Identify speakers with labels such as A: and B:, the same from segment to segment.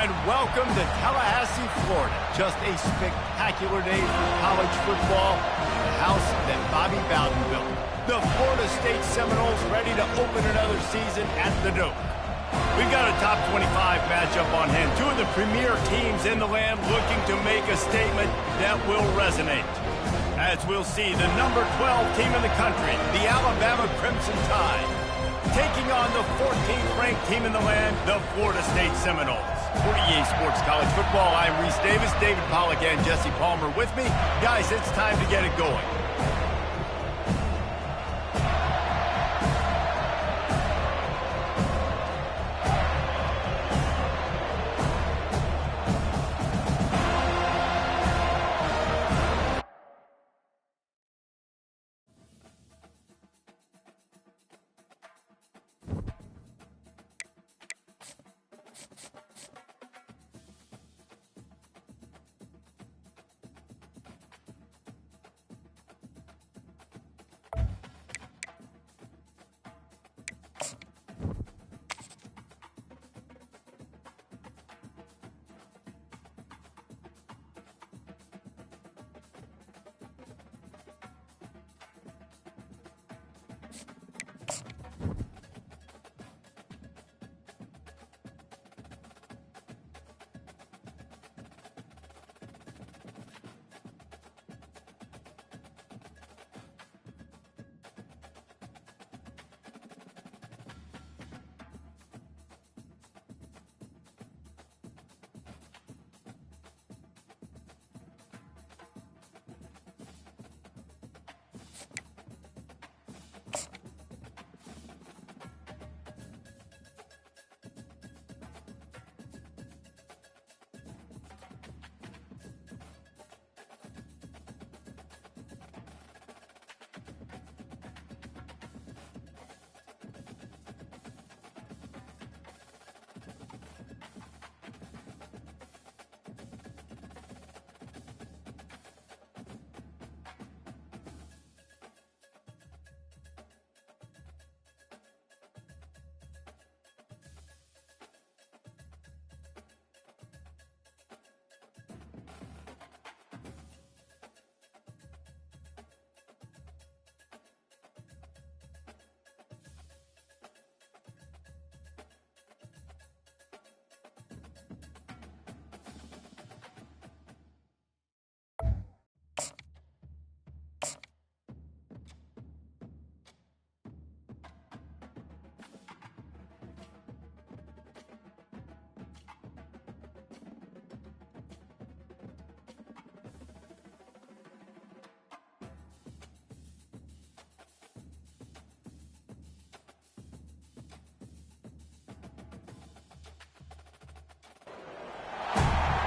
A: and welcome to Tallahassee, Florida. Just a spectacular day for college football. The house that Bobby Bowden built. The Florida State Seminoles ready to open another season at the Dome. We've got a top 25 matchup on hand. Two of the premier teams in the land looking to make a statement that will resonate. As we'll see, the number 12 team in the country, the Alabama Crimson Tide, taking on the 14th ranked team in the land, the Florida State Seminoles. For EA Sports College Football, I'm Reese Davis, David Pollack, and Jesse Palmer with me. Guys, it's time to get it going.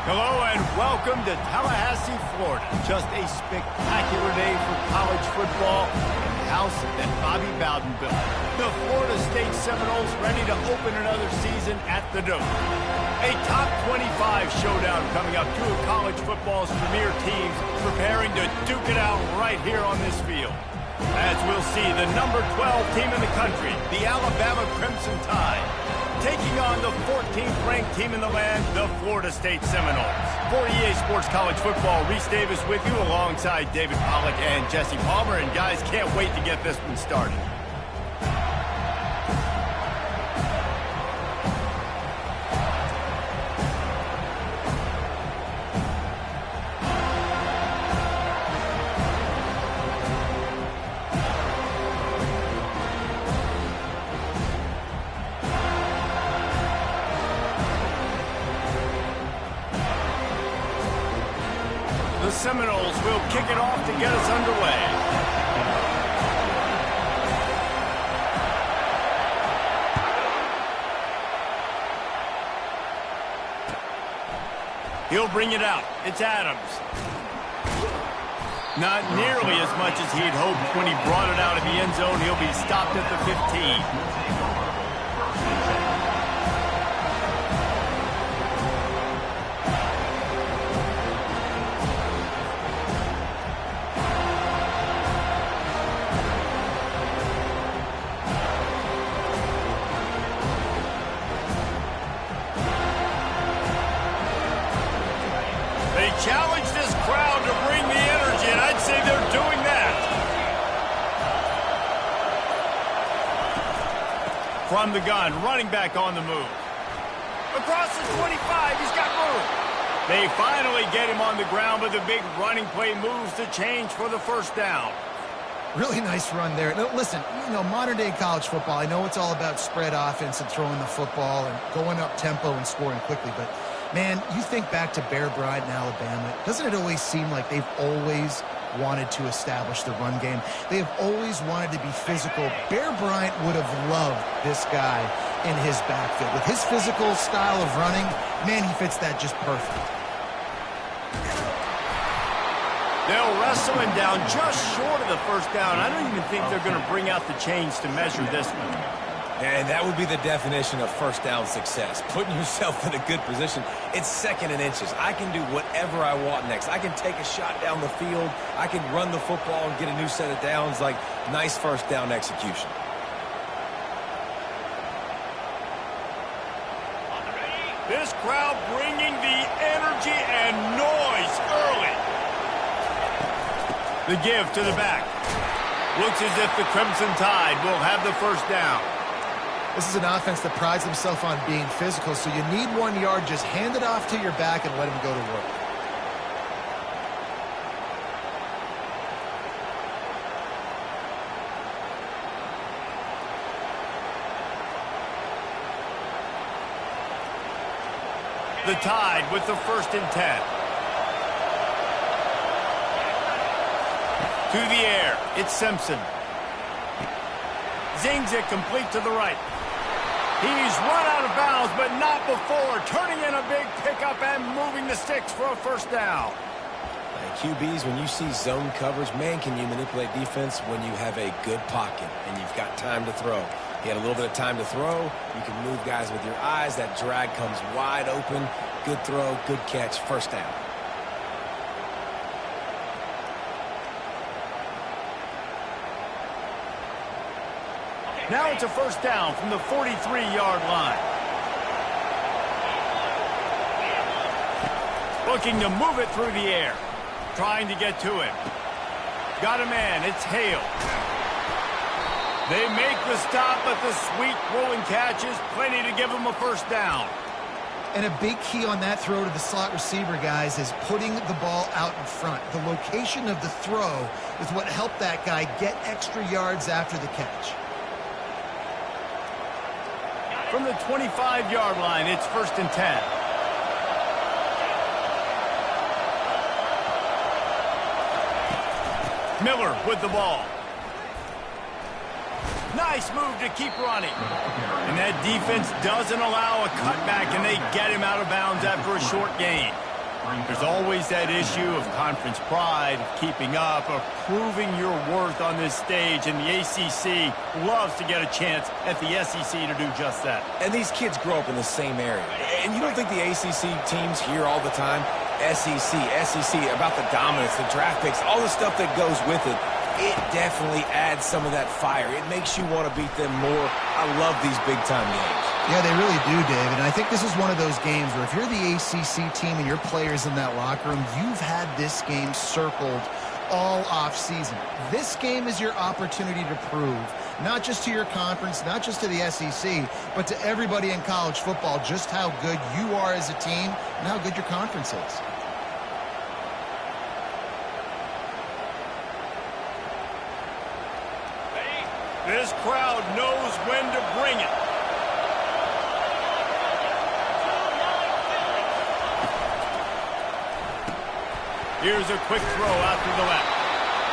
A: Hello and welcome to Tallahassee, Florida. Just a spectacular day for college football in the house that Bobby Bowden built. The Florida State Seminoles ready to open another season at the Dome. A top 25 showdown coming up. Two of college football's premier teams preparing to duke it out right here on this field. As we'll see, the number 12 team in the country, the Alabama Crimson Tide, taking on the 14th ranked team in the land, the Florida State Seminoles. For EA Sports College Football, Reese Davis with you alongside David Pollack and Jesse Palmer. And guys, can't wait to get this one started. The Seminoles will kick it off to get us underway. He'll bring it out. It's Adams. Not nearly as much as he'd hoped when he brought it out of the end zone. He'll be stopped at the 15. challenge this crowd to bring the energy, and I'd say they're doing that. From the gun, running back on the move. Across the 25, he's got room. They finally get him on the ground, but the big running play moves the change for the first down.
B: Really nice run there. Now, listen, you know, modern-day college football, I know it's all about spread offense and throwing the football and going up tempo and scoring quickly, but, man, you think back to Bear Bryant in Alabama, doesn't it always seem like they've always wanted to establish the run game? They have always wanted to be physical. Bear Bryant would have loved this guy in his backfield. With his physical style of running, man, he fits that just perfect.
A: They'll wrestle him down just short of the first down. I don't even think they're going to bring out the chains to measure this one.
C: And that would be the definition of first down success, putting yourself in a good position. It's second and inches. I can do whatever I want next. I can take a shot down the field. I can run the football and get a new set of downs. Like, nice first down execution.
A: This crowd bringing the energy and noise early. The give to the back. Looks as if the Crimson Tide will have the first down.
B: This is an offense that prides himself on being physical, so you need 1 yard. Just hand it off to your back and let him go to work.
A: The Tide with the 1st and 10. To the air, it's Simpson. Zings it complete to the right. He's run out of bounds, but not before. Turning in a big pickup and moving the sticks for a first down.
C: QBs, when you see zone coverage, man, can you manipulate defense when you have a good pocket and you've got time to throw. He had a little bit of time to throw. You can move guys with your eyes. That drag comes wide open. Good throw, good catch, first down.
A: Now it's a first down from the 43-yard line. Looking to move it through the air. Trying to get to him. Got a man, it's Hale. They make the stop, but the sweet rolling catch is plenty to give them a first down.
B: And a big key on that throw to the slot receiver, guys, is putting the ball out in front. The location of the throw is what helped that guy get extra yards after the catch.
A: From the 25-yard line, it's 1st and 10. Miller with the ball. Nice move to keep running. And that defense doesn't allow a cutback, and they get him out of bounds after a short gain. There's always that issue of conference pride, of keeping up, of proving your worth on this stage, and the ACC loves to get a chance at the SEC to do just that.
C: And these kids grow up in the same area. And you don't think the ACC teams hear all the time, SEC, about the dominance, the draft picks, all the stuff that goes with it. It definitely adds some of that fire. It makes you want to beat them more. I love these big-time games.
B: Yeah, they really do, David. And I think this is one of those games where if you're the ACC team and your players in that locker room, you've had this game circled all off-season. This game is your opportunity to prove, not just to your conference, not just to the SEC, but to everybody in college football, just how good you are as a team and how good your conference is.
A: This crowd knows when to bring it. Here's a quick throw out to the left.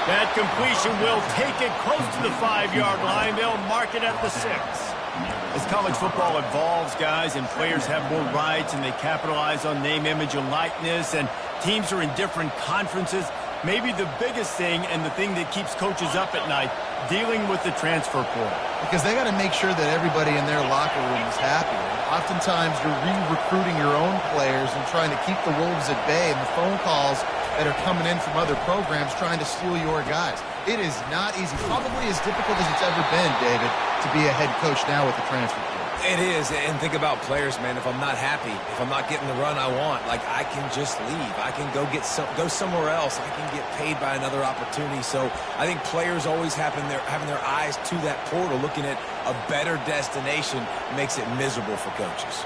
A: That completion will take it close to the 5-yard line. They'll mark it at the 6. As college football evolves, guys, and players have more rights and they capitalize on name, image, and likeness, and teams are in different conferences, maybe the biggest thing and the thing that keeps coaches up at night, dealing with the transfer portal.
B: Because they got to make sure that everybody in their locker room is happy. Oftentimes, you're re-recruiting your own players and trying to keep the wolves at bay, and the phone calls that are coming in from other programs trying to steal your guys. It is not easy. Probably as difficult as it's ever been, David, to be a head coach now with the transfer portal.
C: It is, and think about players, man. If I'm not happy, if I'm not getting the run I want, like, I can just leave. I can go somewhere else. I can get paid by another opportunity. So I think players always having their eyes to that portal, looking at a better destination, makes it miserable for coaches.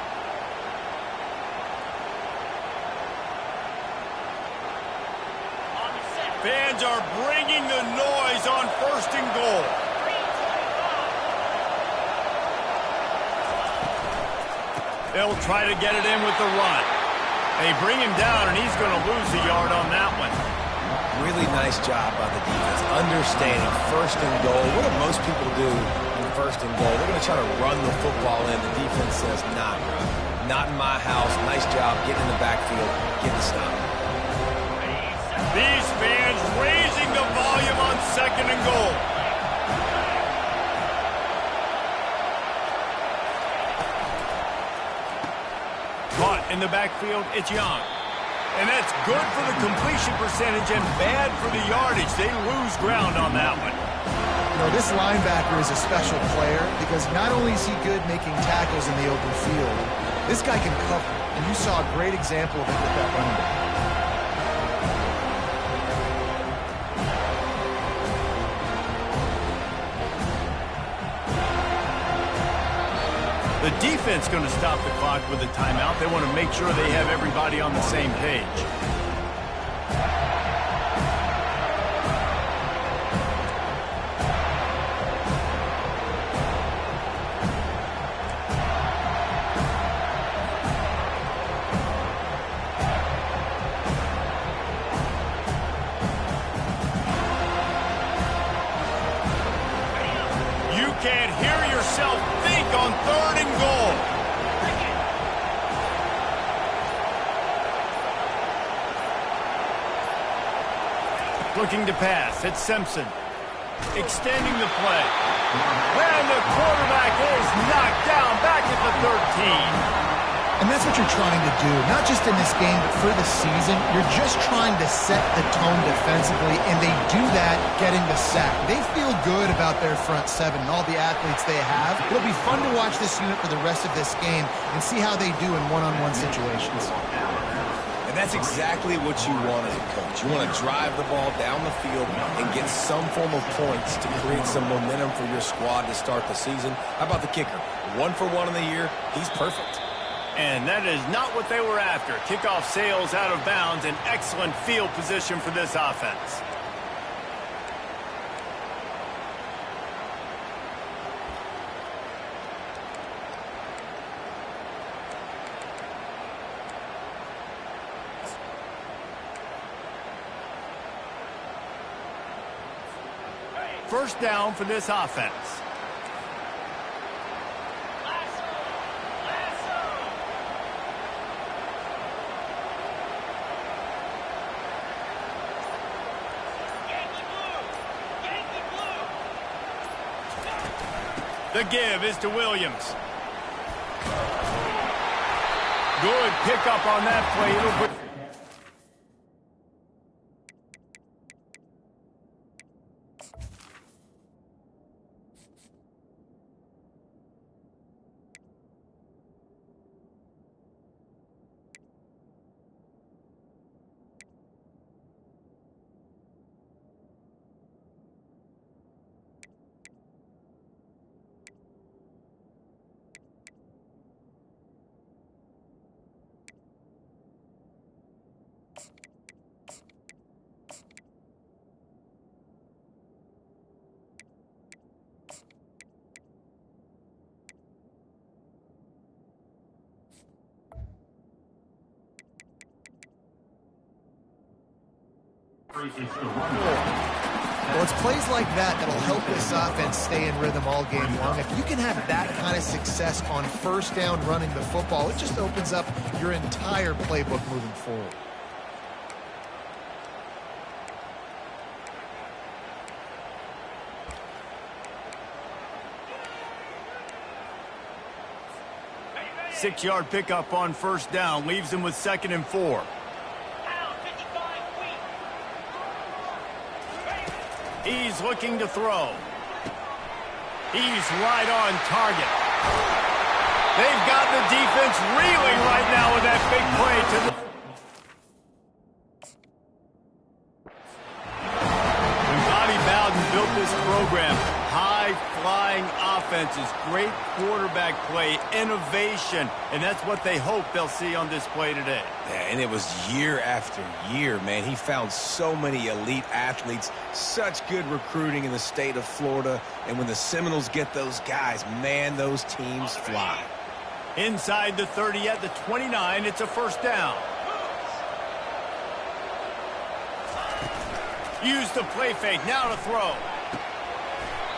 A: Fans are bringing the noise on 1st and goal. They'll try to get it in with the run. They bring him down, and he's going to lose a yard on that one.
C: Really nice job by the defense, understanding 1st and goal. What do most people do in 1st and goal? They're going to try to run the football in. The defense says, nah, bro. Not in my house. Nice job getting in the backfield, get the stop.
A: These fans raising the volume on 2nd and goal. Caught in the backfield, it's Young. And that's good for the completion percentage and bad for the yardage. They lose ground on that one.
B: You know, this linebacker is a special player because not only is he good making tackles in the open field, this guy can cover. And you saw a great example of it with that running back.
A: The defense going to stop the clock with a timeout. They want to make sure they have everybody on the same page. You can't hear yourself think on 3rd and goal. Looking to pass. It's Simpson. Extending the play. And the quarterback is knocked down back at the 13.
B: And that's what you're trying to do, not just in this game, but for the season. You're just trying to set the tone defensively, and they do that getting the sack. They feel good about their front seven and all the athletes they have. It'll be fun to watch this unit for the rest of this game and see how they do in one-on-one situations.
C: And that's exactly what you want as a coach. You want to drive the ball down the field and get some form of points to create some momentum for your squad to start the season. How about the kicker? 1 for 1 in the year. He's perfect.
A: And that is not what they were after. Kickoff sails out of bounds. An excellent field position for this offense. First down for this offense. The give is to Williams. Good pickup on that play. It'll bring
B: Well, it's plays like that that'll help this offense stay in rhythm all game long. If you can have that kind of success on first down running the football, it just opens up your entire playbook moving forward.
A: Six-yard pickup on first down. Leaves him with 2nd and 4. He's looking to throw. He's right on target. They've got the defense reeling right now with that big play to the... When Bobby Bowden built this program, high-flying offenses, great quarterback play, innovation, and that's what they hope they'll see on display today.
C: Yeah, and it was year after year, man. He found so many elite athletes, such good recruiting in the state of Florida, and when the Seminoles get those guys, man, those teams fly.
A: Inside the 30 at the 29, it's a first down. Use the play fake, now to throw.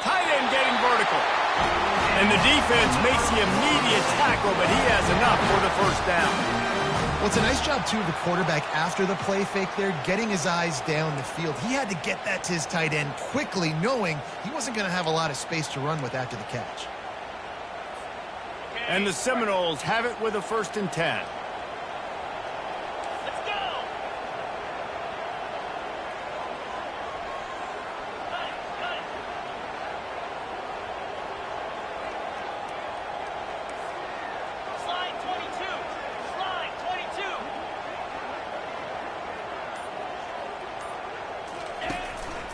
A: Tight end getting vertical. And the defense makes the immediate tackle, but he has enough for the first down.
B: Well, it's a nice job, too, of the quarterback after the play fake there, getting his eyes down the field. He had to get that to his tight end quickly, knowing he wasn't going to have a lot of space to run with after the catch.
A: And the Seminoles have it with a 1st and 10.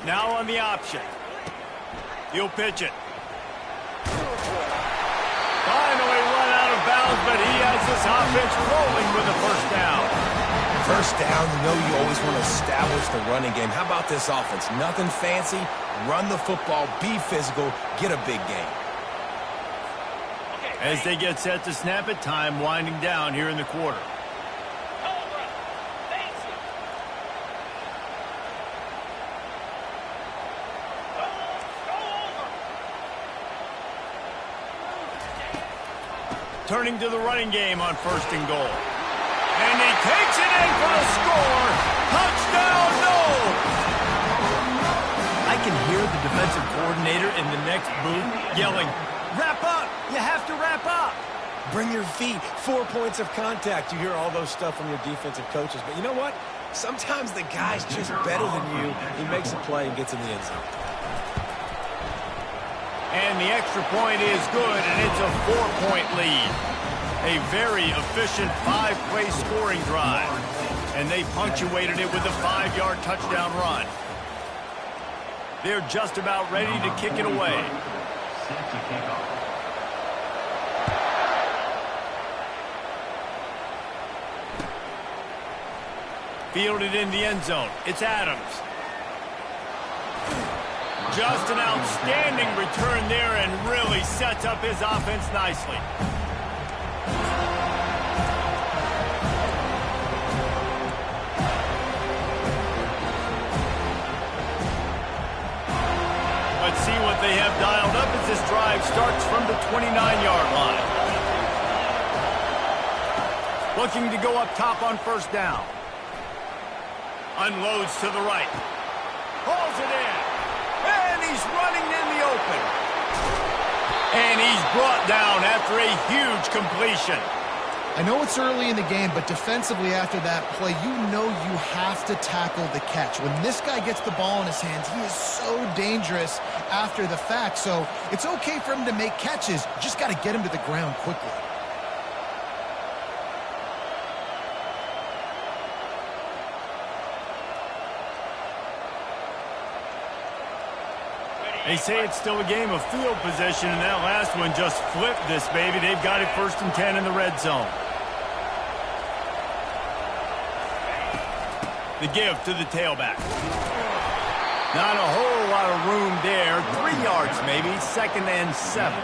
A: Now on the option. He'll pitch it. Finally run out of bounds, but he has this offense rolling with a first down.
C: First down, you know you always want to establish the running game. How about this offense? Nothing fancy. Run the football, be physical, get a big gain.
A: As they get set to snap it, time winding down here in the quarter. Turning to the running game on 1st and goal. And he takes it in for the score. Touchdown, no! I can hear the defensive coordinator in the next booth yelling, "Wrap up! You have to wrap up!"
C: Bring your feet. 4 points of contact. You hear all those stuff from your defensive coaches. But you know what? Sometimes the guy's just better than you. He makes a play and gets in the end zone.
A: And the extra point is good, and it's a 4-point lead. A very efficient 5-play scoring drive. And they punctuated it with a 5-yard touchdown run. They're just about ready to kick it away. Fielded in the end zone. It's Adams. Just an outstanding return there and really sets up his offense nicely. Let's see what they have dialed up as this drive starts from the 29-yard line. Looking to go up top on 1st down. Unloads to the right. Hauls it in. And he's running in the open. And he's brought down after a huge completion.
B: I know it's early in the game, but defensively after that play, you know you have to tackle the catch. When this guy gets the ball in his hands, he is so dangerous after the fact. So it's okay for him to make catches. You just got to get him to the ground quickly.
A: They say it's still a game of field position, and that last one just flipped this baby. They've got it 1st and 10 in the red zone. The give to the tailback. Not a whole lot of room there. 3 yards maybe, 2nd and 7.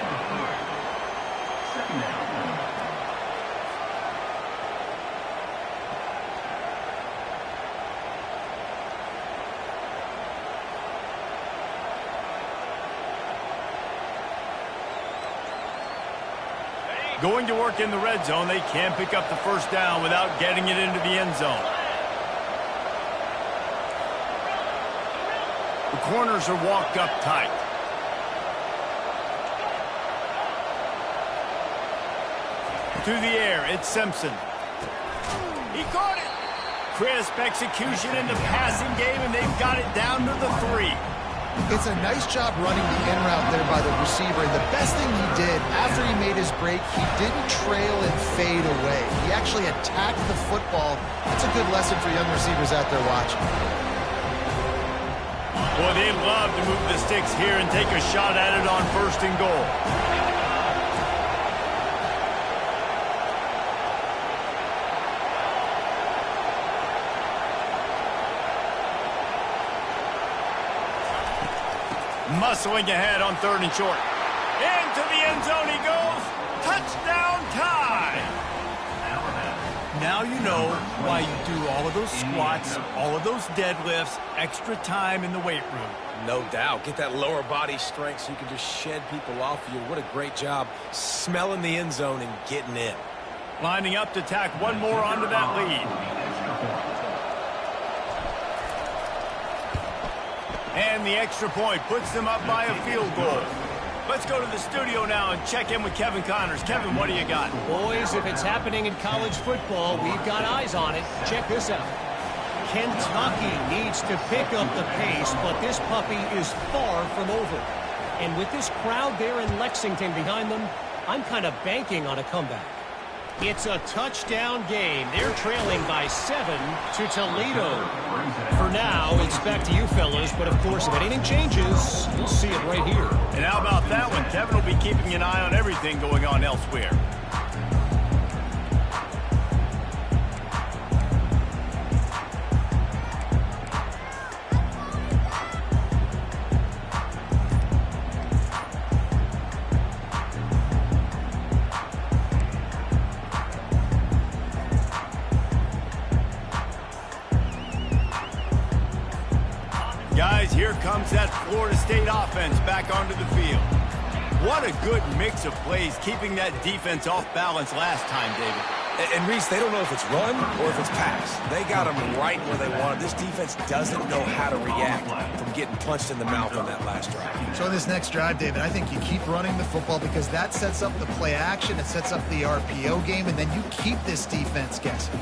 A: Going to work in the red zone, they can't pick up the 1st down without getting it into the end zone. The corners are walked up tight. To the air, it's Simpson. He caught it. Crisp execution in the passing game, and they've got it down to the 3.
B: It's a nice job running the in route there by the receiver. And the best thing he did after he made his break, he didn't trail and fade away. He actually attacked the football. That's a good lesson for young receivers out there watching.
A: Boy, they love to move the sticks here and take a shot at it on 1st and goal. Muscling ahead on 3rd and short. Into the end zone he goes. Touchdown time. Now you know why you do all of those squats, all of those deadlifts, extra time in the weight room.
C: No doubt. Get that lower body strength so you can just shed people off you. What a great job smelling the end zone and getting in.
A: Lining up to tack one more onto that lead. And the extra point puts them up by a field goal. Let's go to the studio now and check in with Kevin Connors. Kevin, what do you got?
D: Boys, if it's happening in college football, we've got eyes on it. Check this out. Kentucky needs to pick up the pace, but this puppy is far from over. And with this crowd there in Lexington behind them, I'm kind of banking on a comeback. It's a touchdown game. They're trailing by 7 to Toledo. For now, it's back to you fellas, but of course, if anything changes, you'll see it right here.
A: And how about that one? Kevin will be keeping an eye on everything going on elsewhere. Guys, here comes that Florida State offense back onto the field. What a good mix of plays, keeping that defense off balance last time, David.
C: And Reese, they don't know if it's run or if it's pass. They got them right where they want it. This defense doesn't know how to react from getting punched in the mouth on that last drive.
B: So this next drive, David, I think you keep running the football because that sets up the play action, it sets up the RPO game, and then you keep this defense guessing.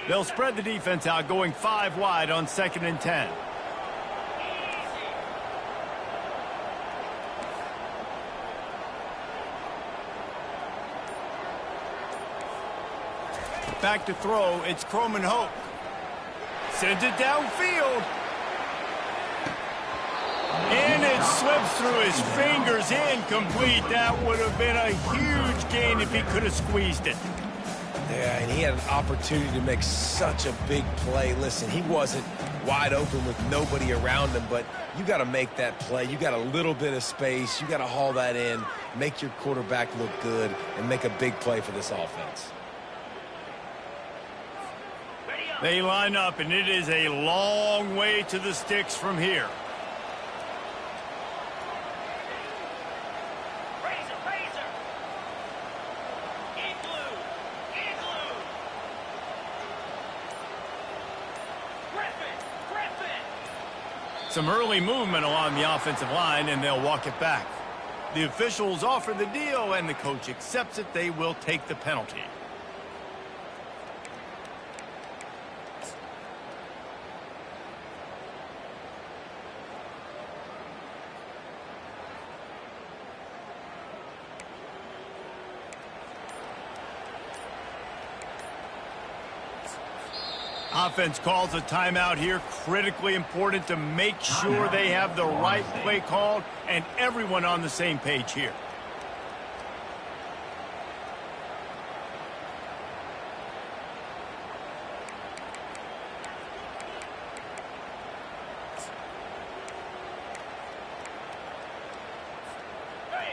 A: They'll spread the defense out, going 5 wide on 2nd and 10. Back to throw, it's Croman Hope. Sends it downfield. And it slips through his fingers, incomplete. That would have been a huge gain if he could have squeezed it.
C: Yeah, and he had an opportunity to make such a big play. Listen, he wasn't wide open with nobody around him, but you got to make that play. You got a little bit of space. You got to haul that in, make your quarterback look good, and make a big play for this offense.
A: They line up, and it is a long way to the sticks from here. Some early movement along the offensive line, and they'll walk it back. The officials offer the deal, and the coach accepts it. They will take the penalty. Offense calls a timeout here. Critically important to make sure they have the right play called and everyone on the same page here.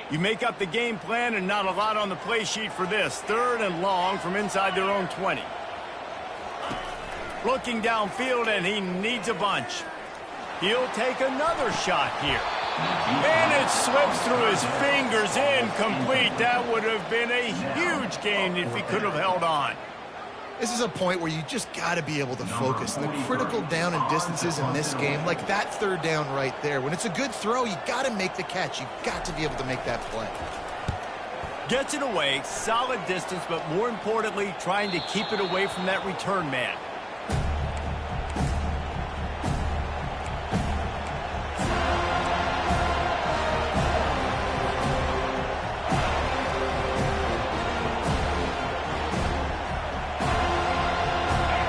A: You make up the game plan and not a lot on the play sheet for this. 3rd and long from inside their own 20. Looking downfield, and he needs a bunch. He'll take another shot here. And it slips through his fingers, incomplete. That would have been a huge gain if he could have held on.
B: This is a point where you just got to be able to focus. The critical down and distances in this game, like that third down right there, when it's a good throw, you got to make the catch. You got to be able to make that play.
A: Gets it away, solid distance, but more importantly, trying to keep it away from that return man.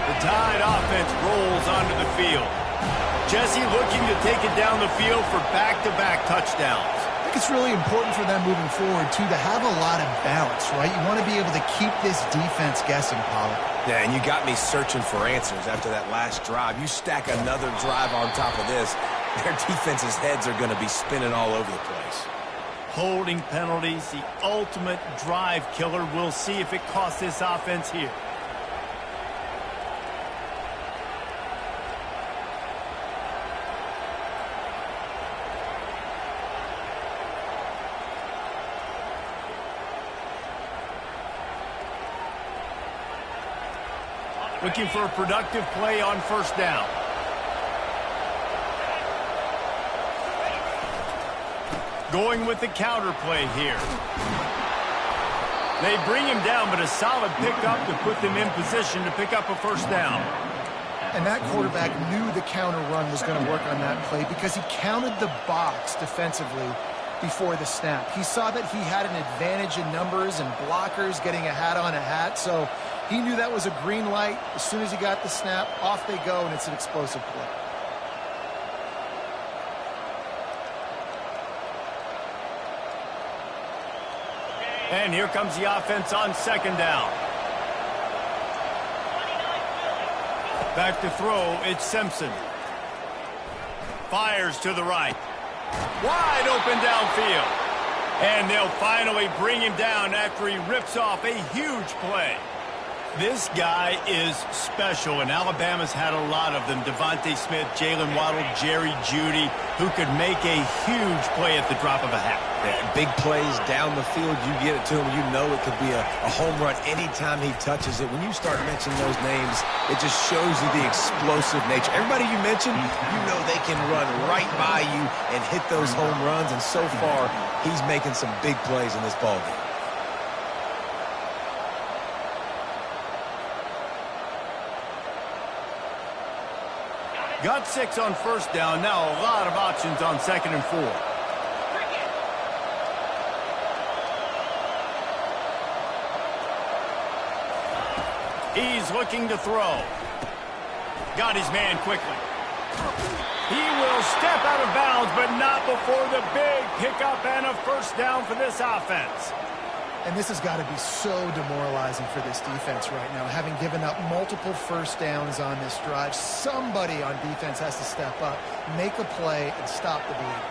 A: The Tide offense rolls onto the field. Jesse looking to take it down the field for back-to-back touchdowns.
B: It's really important for them moving forward, too, to have a lot of balance, right? You want to be able to keep this defense guessing, Pollard.
C: Yeah, and you got me searching for answers after that last drive. You stack another drive on top of this, their defense's heads are going to be spinning all over the place.
A: Holding penalties, the ultimate drive killer. We'll see if it costs this offense here. Looking for a productive play on first down. Going with the counter play here. They bring him down, but a solid pickup to put them in position to pick up a first down.
B: And that quarterback knew the counter run was going to work on that play because he counted the box defensively before the snap. He saw that he had an advantage in numbers and blockers getting a hat on a hat, so he knew that was a green light. As soon as he got the snap, off they go, and it's an explosive play.
A: And here comes the offense on second down. Back to throw, it's Simpson. Fires to the right. Wide open downfield. And they'll finally bring him down after he rips off a huge play. This guy is special, and Alabama's had a lot of them. Devontae Smith, Jalen Waddle, Jerry Jeudy, who could make a huge play at the drop of a hat.
C: Yeah, big plays down the field, you get it to him, you know it could be a home run anytime he touches it. When you start mentioning those names, it just shows you the explosive nature. Everybody you mentioned, you know they can run right by you and hit those home runs, and so far, he's making some big plays in this ballgame.
A: Got 6 on first down. Now a lot of options on 2nd and 4. He's looking to throw. Got his man quickly. He will step out of bounds, but not before the big pickup and a first down for this offense.
B: And this has got to be so demoralizing for this defense right now. Having given up multiple first downs on this drive, somebody on defense has to step up, make a play, and stop the bleed.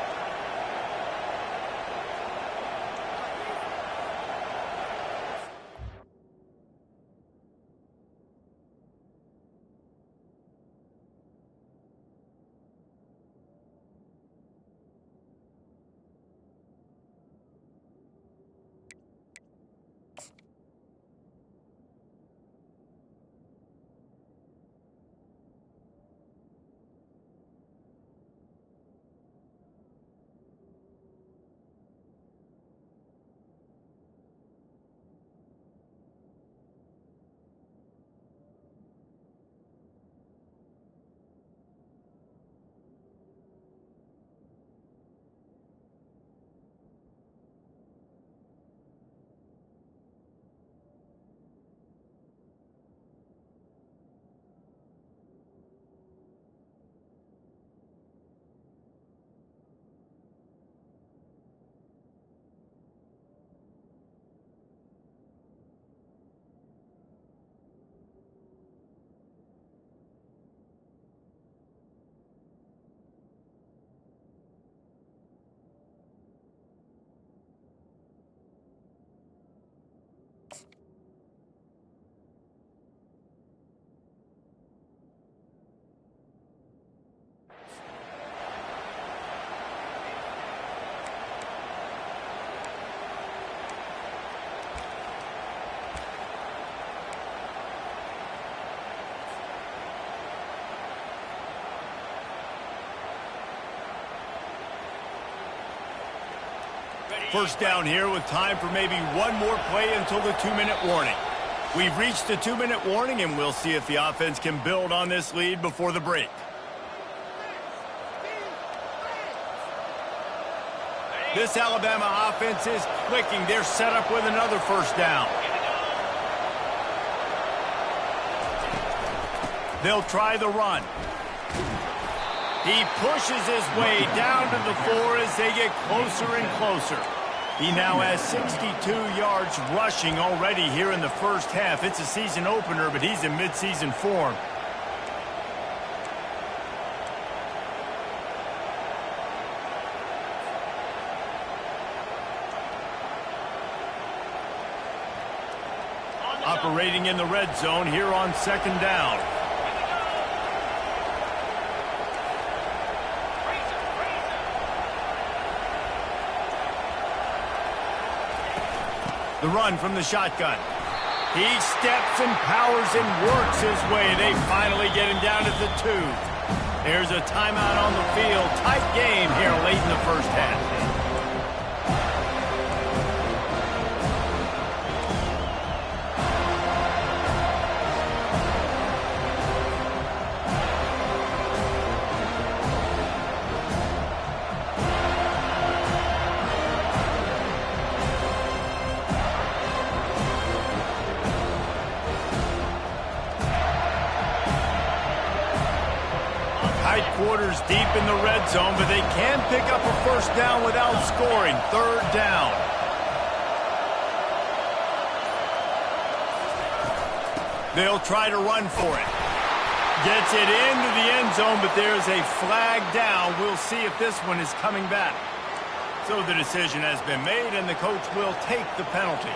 A: First down here with time for maybe one more play until the 2-minute warning. We've reached the 2-minute warning, and we'll see if the offense can build on this lead before the break. This Alabama offense is clicking. They're set up with another first down. They'll try the run. He pushes his way down to the 4 as they get closer and closer. He now has 62 yards rushing already here in the first half. It's a season opener, but he's in midseason form. Operating in the red zone here on second down. The run from the shotgun. He steps and powers and works his way. They finally get him down to the 2. There's a timeout on the field. Tight game here late in the first half. Quarters deep in the red zone, but they can pick up a first down without scoring. Third down. They'll try to run for it. Gets it into the end zone, but there's a flag down. We'll see if this one is coming back. So the decision has been made, and the coach will take the penalty.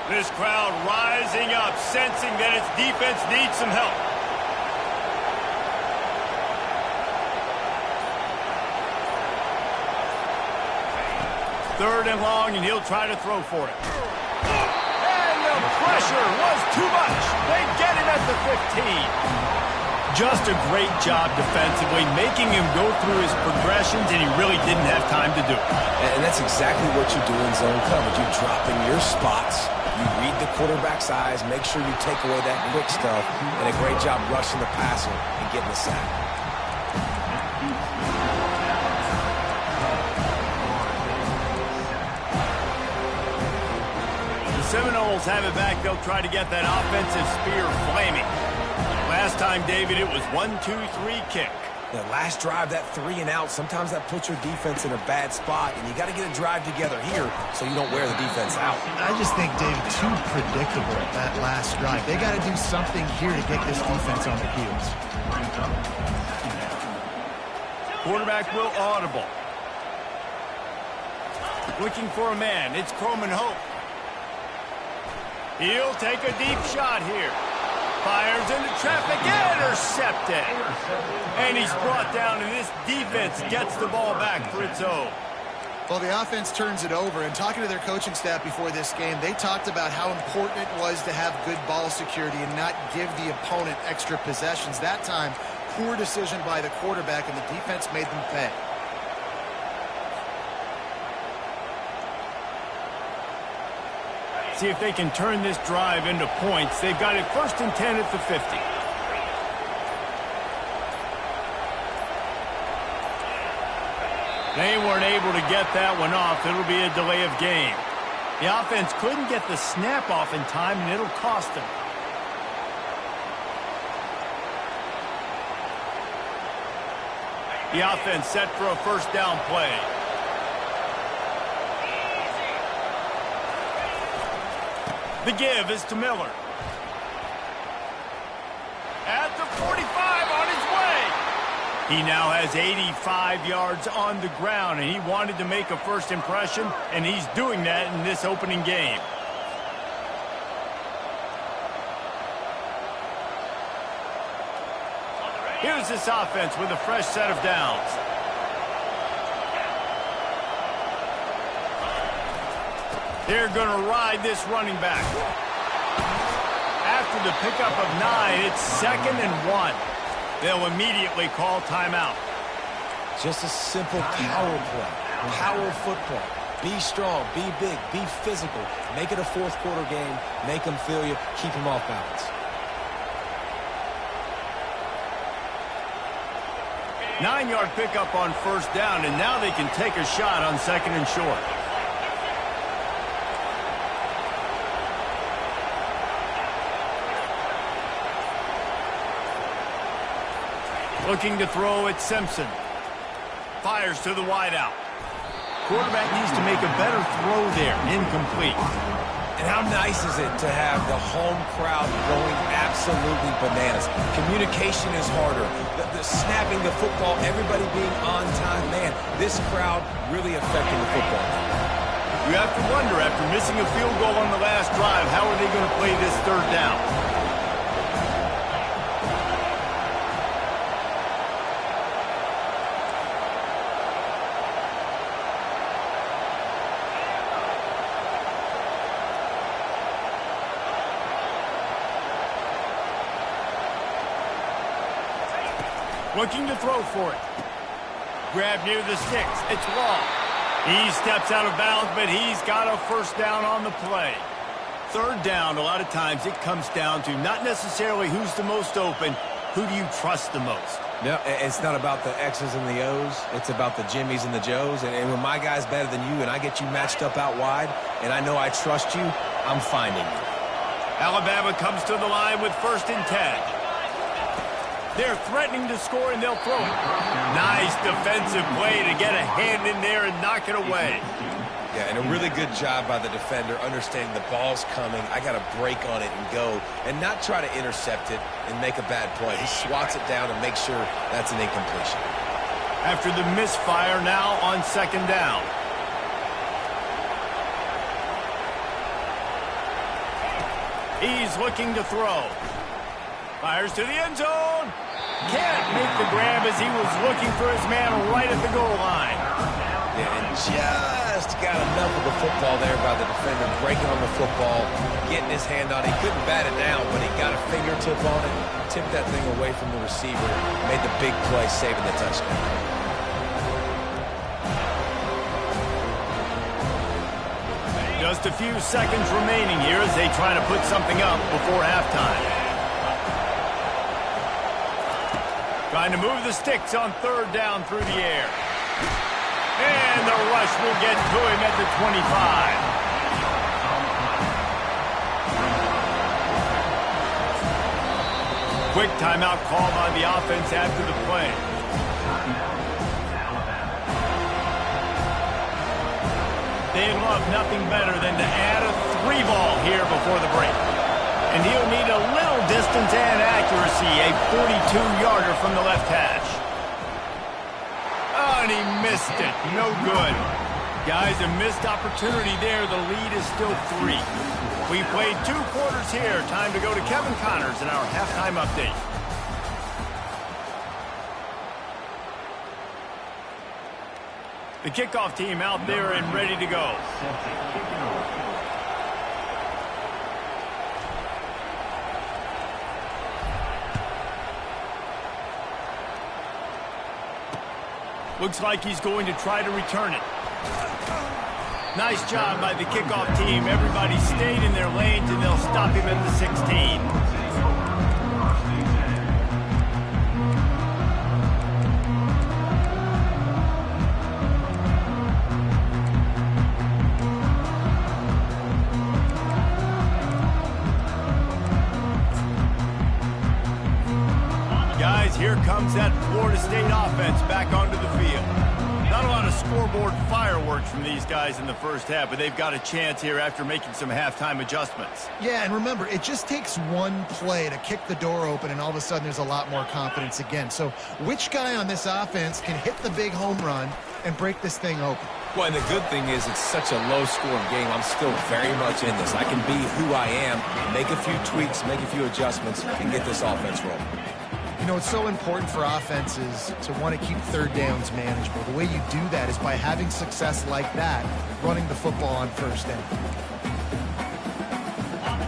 A: This crowd rising up, sensing that its defense needs some help. Third and long, and he'll try to throw for it. And the pressure was too much. They get him at the 15. Just a great job defensively, making him go through his progressions, and he really didn't have time to do it.
C: And that's exactly what you do in zone coverage. You drop in your spots. You read the quarterback's eyes, make sure you take away that quick stuff, and a great job rushing the passer and getting the sack.
A: The Seminoles have it back. They'll try to get that offensive spear flaming. Last time, David, it was 1-2-3 kick.
C: The last drive, that 3 and out, sometimes that puts your defense in a bad spot, and you got to get a drive together here so you don't wear the defense out.
B: I just think, David, too predictable that last drive. They got to do something here to get this defense on their heels.
A: Quarterback will audible. Looking for a man. It's Croman Hope. He'll take a deep shot here. Fires into traffic, intercepted. And he's brought down, and this defense gets the ball back for its own.
B: Well, the offense turns it over, and talking to their coaching staff before this game, they talked about how important it was to have good ball security and not give the opponent extra possessions. That time, poor decision by the quarterback, and the defense made them pay.
A: See if they can turn this drive into points. They've got it 1st and 10 at the 50. They weren't able to get that one off. It'll be a delay of game. The offense couldn't get the snap off in time, and it'll cost them. The offense set for a first down play. The give is to Miller. At the 45, on his way. He now has 85 yards on the ground, and he wanted to make a first impression, and he's doing that in this opening game. Here's this offense with a fresh set of downs. They're going to ride this running back. After the pickup of 9, it's 2nd and 1. They'll immediately call timeout.
C: Just a simple power play. Power football. Be strong, be big, be physical. Make it a fourth quarter game. Make them feel you. Keep them off balance.
A: Nine-yard pickup on 1st down, and now they can take a shot on 2nd and short. Looking to throw at Simpson. Fires to the wideout. Quarterback needs to make a better throw there. Incomplete.
C: And how nice is it to have the home crowd going absolutely bananas? Communication is harder. The snapping the football, everybody being on time. Man, this crowd really affecting the football.
A: You have to wonder, after missing a field goal on the last drive, how are they going to play this 3rd down? Looking to throw for it. Grab near the sticks. It's Law. He steps out of bounds, but he's got a 1st down on the play. 3rd down, a lot of times it comes down to not necessarily who's the most open, who do you trust the most?
C: No, it's not about the X's and the O's. It's about the Jimmies and the Joes. And when my guy's better than you and I get you matched up out wide and I know I trust you, I'm finding you.
A: Alabama comes to the line with 1st and 10. They're threatening to score, and they'll throw it. Nice defensive play to get a hand in there and knock it away.
C: Yeah, and a really good job by the defender, understanding the ball's coming. I got to break on it and go, and not try to intercept it and make a bad play. He swats it down and makes sure that's an incompletion.
A: After the misfire, now on 2nd down. He's looking to throw. Fires to the end zone. Can't make the grab as he was looking for his man right at the goal line.
C: Yeah, and just got enough of the football there by the defender, breaking on the football, getting his hand on it. He couldn't bat it down, but he got a fingertip on it, tipped that thing away from the receiver, made the big play, saving the touchdown.
A: Just a few seconds remaining here as they try to put something up before halftime. Trying to move the sticks on 3rd down through the air. And the rush will get to him at the 25. Quick timeout called on the offense after the play. They'd love nothing better than to add a 3-ball here before the break. And he'll need a little distance and accuracy, a 42-yarder from the left hash. Oh, and he missed it. No good. Guys, a missed opportunity there. The lead is still 3. We played 2 quarters here. Time to go to Kevin Connors in our halftime update. The kickoff team out there and ready to go. Looks like he's going to try to return it. Nice job by the kickoff team. Everybody stayed in their lanes, and they'll stop him at the 16. Guys, here comes that Florida State offense back onto the field. Not a lot of scoreboard fireworks from these guys in the first half, but they've got a chance here after making some halftime adjustments.
B: Yeah, and remember, it just takes one play to kick the door open, and all of a sudden there's a lot more confidence again. So which guy on this offense can hit the big home run and break this thing open?
C: Well, and the good thing is it's such a low-scoring game. I'm still very much in this. I can be who I am, make a few tweaks, make a few adjustments, and get this offense rolling.
B: You know, it's so important for offenses to want to keep third downs manageable. The way you do that is by having success like that, running the football on first down.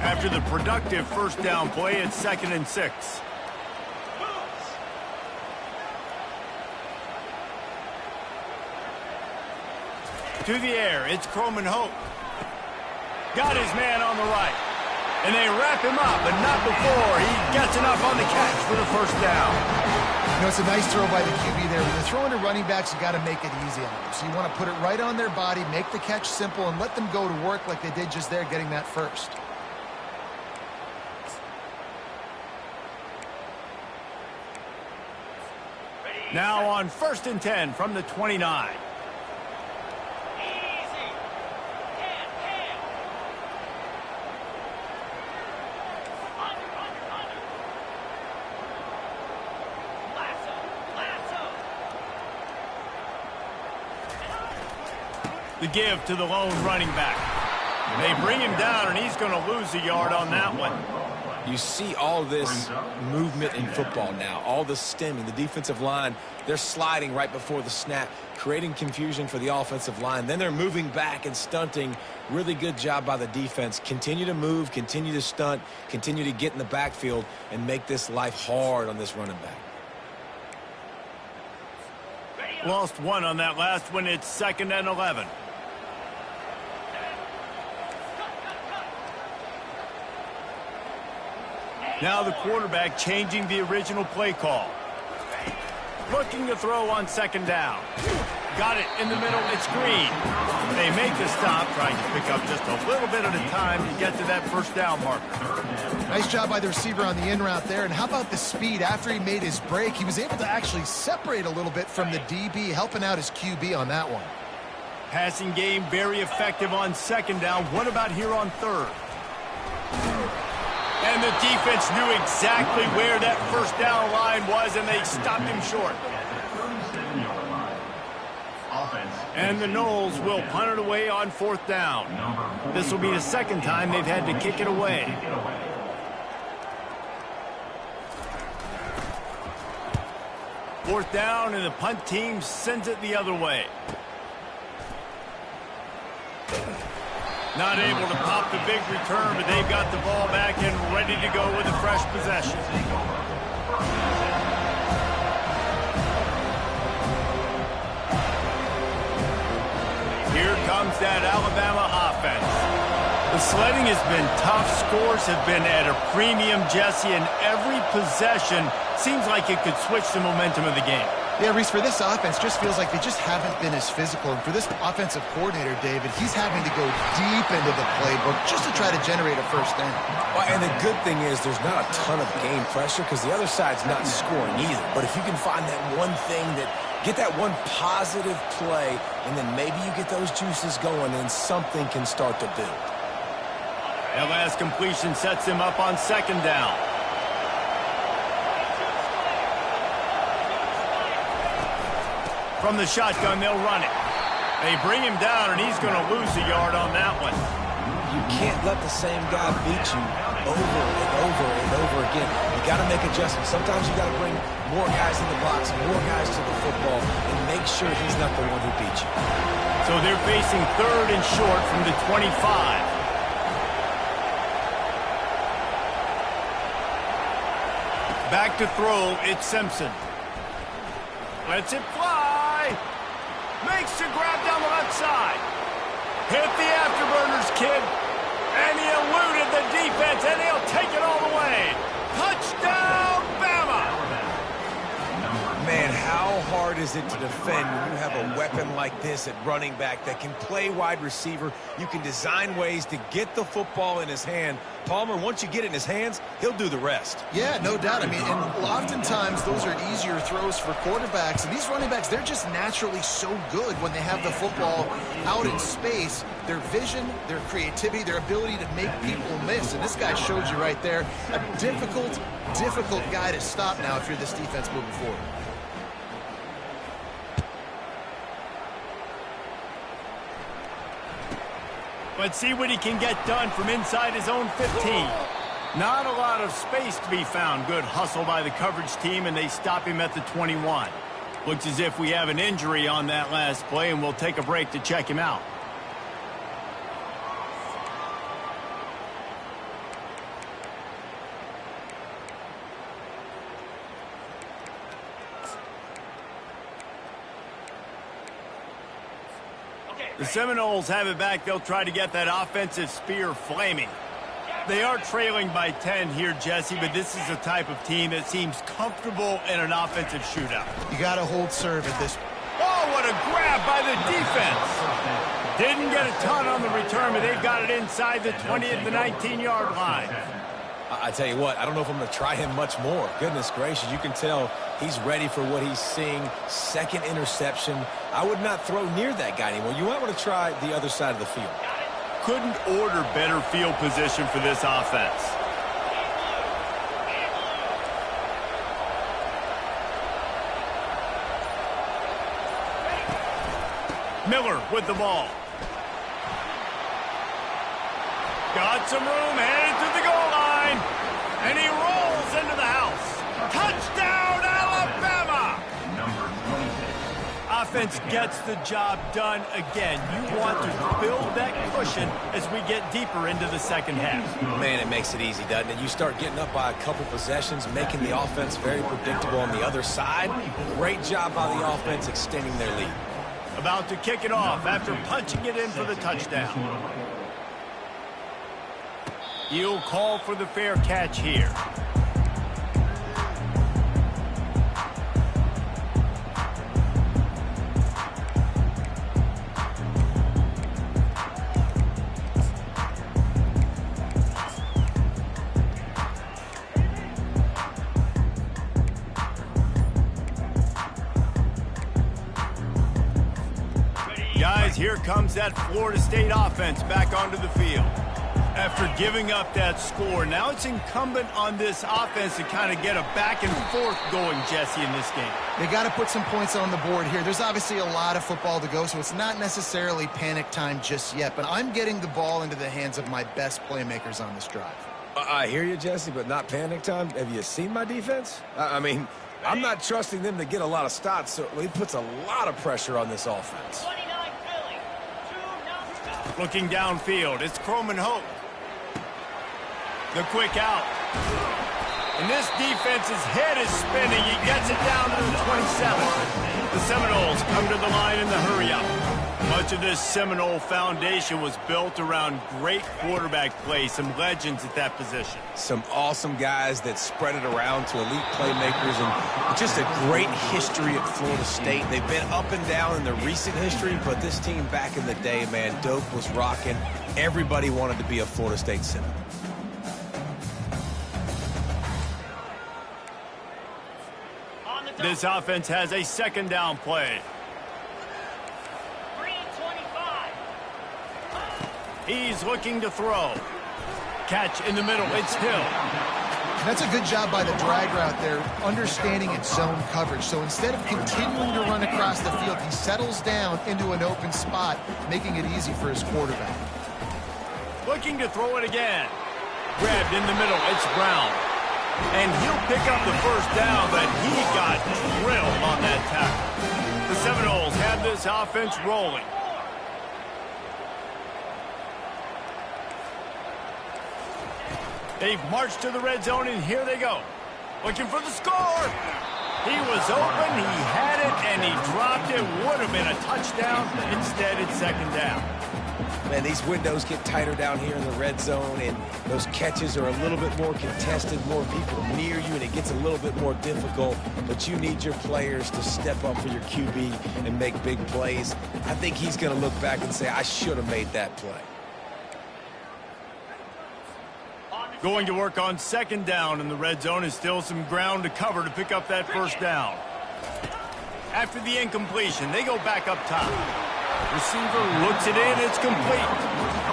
A: After the productive first down play, it's 2nd and 6. To the air, it's Croman Hope. Got his man on the right. And they wrap him up, but not before he gets enough on the catch for the first down.
B: You know, it's a nice throw by the QB there. When you're throwing to running backs, you got to make it easy on them. So you want to put it right on their body, make the catch simple, and let them go to work like they did just there, getting that first.
A: Now on 1st and 10 from the 29. The give to the lone running back. They bring him down, and he's going to lose a yard on that one.
C: You see all this movement in football now, all the stemming, the defensive line, they're sliding right before the snap, creating confusion for the offensive line. Then they're moving back and stunting. Really good job by the defense. Continue to move, continue to stunt, continue to get in the backfield and make this life hard on this running back.
A: Lost one on that last one. It's 2nd and 11. Now the quarterback changing the original play call. Looking to throw on 2nd down. Got it in the middle. It's Green. They make the stop, trying to pick up just a little bit at a time to get to that first down marker.
B: Nice job by the receiver on the in route there. And how about the speed? After he made his break, he was able to actually separate a little bit from the DB, helping out his QB on that one.
A: Passing game very effective on 2nd down. What about here on 3rd? And the defense knew exactly where that first down line was, and they stopped him short. And the Noles will punt it away on 4th down. This will be the 2nd time they've had to kick it away. Fourth down, and the punt team sends it the other way. Not able to pop the big return, but they've got the ball back and ready to go with a fresh possession. Here comes that Alabama offense. The sledding has been tough. Scores have been at a premium, Jesse, and every possession seems like it could switch the momentum of the game.
B: Yeah, Reese, for this offense, just feels like they just haven't been as physical. And for this offensive coordinator, David, he's having to go deep into the playbook just to try to generate a first down.
C: Well, and the good thing is there's not a ton of game pressure because the other side's not scoring either. But if you can find that one thing get that one positive play, and then maybe you get those juices going, and something can start to build.
A: That last completion sets him up on 2nd down. From the shotgun, they'll run it. They bring him down, and he's going to lose a yard on that one.
C: You can't let the same guy beat you over and over and over again. You got to make adjustments. Sometimes you got to bring more guys in the box, more guys to the football, and make sure he's not the one who beat you.
A: So they're facing 3rd and short from the 25. Back to throw, it's Simpson. Lets it fly. Makes the grab down the left side. Hit the afterburners, kid. And he eluded the defense, and he'll take it all the way. Touchdown, Bama!
C: Man, how hard is it to defend when you have a weapon like this at running back that can play wide receiver? You can design ways to get the football in his hand. Palmer, once you get it in his hands, he'll do the rest.
B: Yeah, no doubt. I mean, and oftentimes those are easier throws for quarterbacks. And these running backs, they're just naturally so good when they have the football out in space. Their vision, their creativity, their ability to make people miss. And this guy showed you right there, a difficult guy to stop now if you're this defense moving forward.
A: Let's see what he can get done from inside his own 15. Not a lot of space to be found. Good hustle by the coverage team, and they stop him at the 21. Looks as if we have an injury on that last play, and we'll take a break to check him out. The Seminoles have it back. They'll try to get that offensive spear flaming. They are trailing by 10 here, Jesse, but this is a type of team that seems comfortable in an offensive shootout.
B: You got to hold serve at this.
A: Oh, what a grab by the defense. Didn't get a ton on the return, but they've got it inside the 20 at the 19-yard line.
C: I tell you what, I don't know if I'm going to try him much more. Goodness gracious, you can tell he's ready for what he's seeing. Second interception. I would not throw near that guy anymore. You might want to try the other side of the field.
A: Couldn't order better field position for this offense. Miller with the ball. Got some room, headed to the goal line. And he rolls into the house. Touchdown, Alabama! Offense gets the job done again. You want to build that cushion as we get deeper into the second half.
C: Man, it makes it easy, doesn't it? You start getting up by a couple possessions, making the offense very predictable on the other side. Great job by the offense extending their lead.
A: About to kick it off after punching it in for the touchdown. He'll call for the fair catch here. Guys, here comes that Florida State offense back onto the field. After giving up that score, now it's incumbent on this offense to kind of get a back and forth going, Jesse, in this game.
B: They got to put some points on the board here. There's obviously a lot of football to go, so it's not necessarily panic time just yet, but I'm getting the ball into the hands of my best playmakers on this drive.
C: I hear you, Jesse, but not panic time. Have you seen my defense? I mean, I'm not trusting them to get a lot of stops, so he puts a lot of pressure on this offense.
A: Looking downfield, it's Croman Hope. The quick out. And this defense's head is spinning. He gets it down to the 27. The Seminoles come to the line in the hurry-up. Much of this Seminole foundation was built around great quarterback play, some legends at that position.
C: Some awesome guys that spread it around to elite playmakers, and just a great history at Florida State. They've been up and down in the recent history, but this team back in the day, man, Doak was rocking. Everybody wanted to be a Florida State Seminole.
A: This offense has a second down play. He's looking to throw. Catch in the middle. It's Hill.
B: That's a good job by the drag route there, understanding its zone coverage. So instead of continuing to run across the field, he settles down into an open spot, making it easy for his quarterback.
A: Looking to throw it again. Grabbed in the middle. It's Brown. And he'll pick up the first down, but he got drilled on that tackle. The Seminoles have this offense rolling. They've marched to the red zone, and here they go. Looking for the score. He was open, he had it, and he dropped it. Would have been a touchdown. Instead, it's second down.
C: Man, these windows get tighter down here in the red zone, and those catches are a little bit more contested, more people near you, and it gets a little bit more difficult. But you need your players to step up for your QB and make big plays. I think he's going to look back and say, I should have made that play.
A: Going to work on second down in the red zone is still some ground to cover to pick up that first down. After the incompletion, they go back up top. Receiver looks it in, it's complete.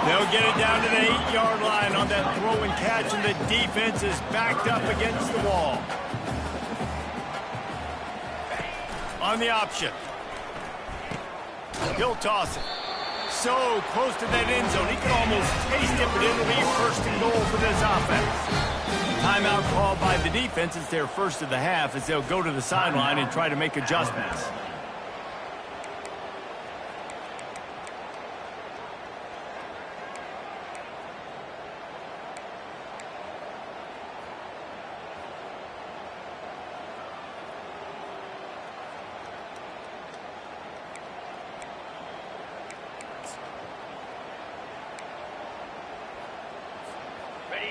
A: They'll get it down to the 8-yard line on that throw and catch, and the defense is backed up against the wall. On the option. He'll toss it. So close to that end zone, he can almost taste it, but it'll be first and goal for this offense. Timeout called by the defense. It's their first of the half as they'll go to the sideline and try to make adjustments.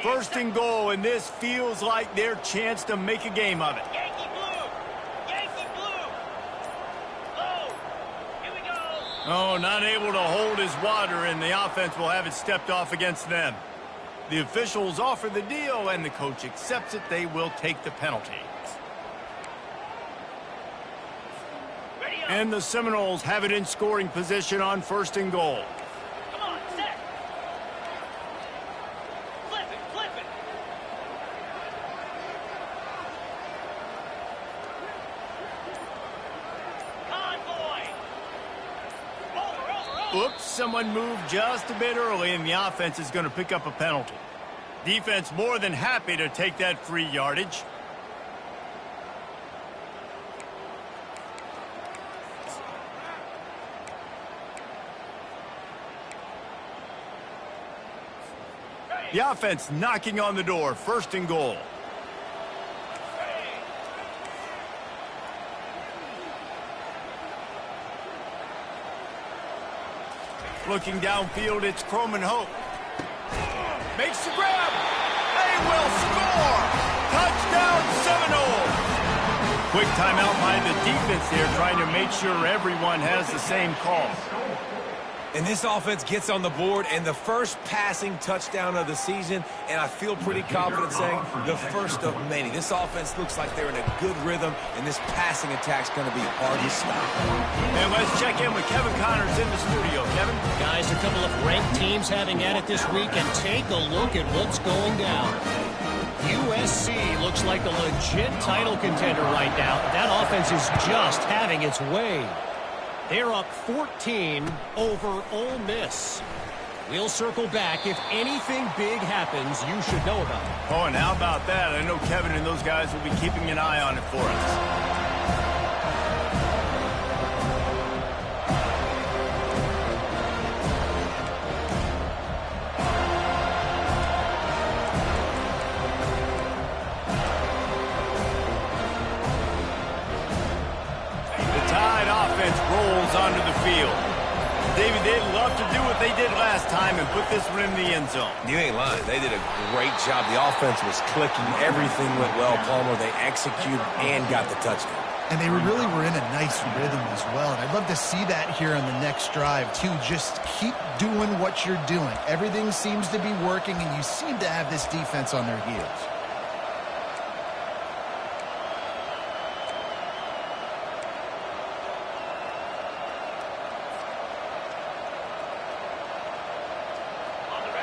A: First and goal, and this feels like their chance to make a game of it.
E: Yankee blue! Yankee blue! Low! Here we go!
A: Oh, not able to hold his water, and the offense will have it stepped off against them. The officials offer the deal, and the coach accepts it. They will take the penalty.
E: Ready up!
A: And the Seminoles have it in scoring position on first and goal.
E: Come on, set! Flip it, flip it! Convoy! Over!
A: Oops, someone moved just a bit early, and the offense is going to pick up a penalty. Defense more than happy to take that free yardage. The offense knocking on the door, first and goal. Looking downfield, it's Croman Hope. Makes the grab. They will score. Touchdown Seminoles. Quick timeout by the defense there, trying to make sure everyone has the same call.
C: And this offense gets on the board, and the first passing touchdown of the season, and I feel pretty confident saying the first of many. This offense looks like they're in a good rhythm, and this passing attack's going to be hard to stop.
A: And let's check in with Kevin Connors in the studio. Kevin?
D: Guys, a couple of ranked teams having at it this week, and take a look at what's going down. USC looks like a legit title contender right now. That offense is just having its way. They're up 14 over Ole Miss. We'll circle back. If anything big happens, you should know about it.
A: Oh, and how about that? I know Kevin and those guys will be keeping an eye on it for us. Rolls onto the field. David, they'd love to do what they did last time and put this one in the end zone.
C: You ain't lying. They did a great job. The offense was clicking. Everything went well, Palmer. They executed and got the touchdown.
B: And they really were in a nice rhythm as well. And I'd love to see that here on the next drive, too. Just keep doing what you're doing. Everything seems to be working, and you seem to have this defense on their heels.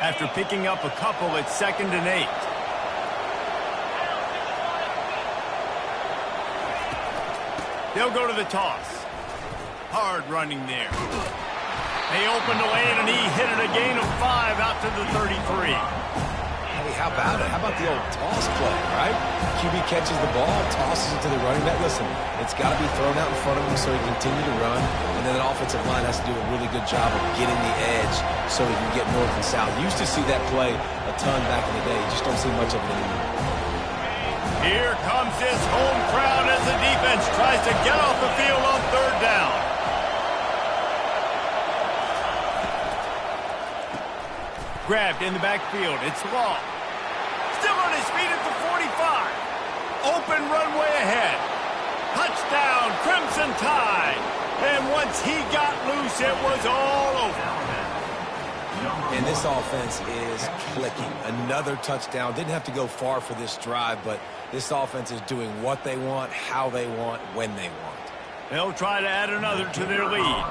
A: After picking up a couple, it's 2nd and 8. They'll go to the toss. Hard running there. They opened the lane, and he hit it a gain of 5 out to the 33.
C: Hey, how about it? How about the old toss play, right? QB catches the ball, tosses it to the running back. Listen, it's got to be thrown out in front of him so he can continue to run. And then the offensive line has to do a really good job of getting the edge so he can get north and south. Used to see that play a ton back in the day. You just don't see much of it anymore.
A: Here comes this home crowd as the defense tries to get off the field on 3rd down. Grabbed in the backfield. It's Law. Still on his feet at the 45. Open runway ahead. Touchdown, Crimson Tide. And once he got loose, it was all over.
C: And this offense is clicking. Another touchdown. Didn't have to go far for this drive, but this offense is doing what they want, how they want, when they want.
A: They'll try to add another to their lead.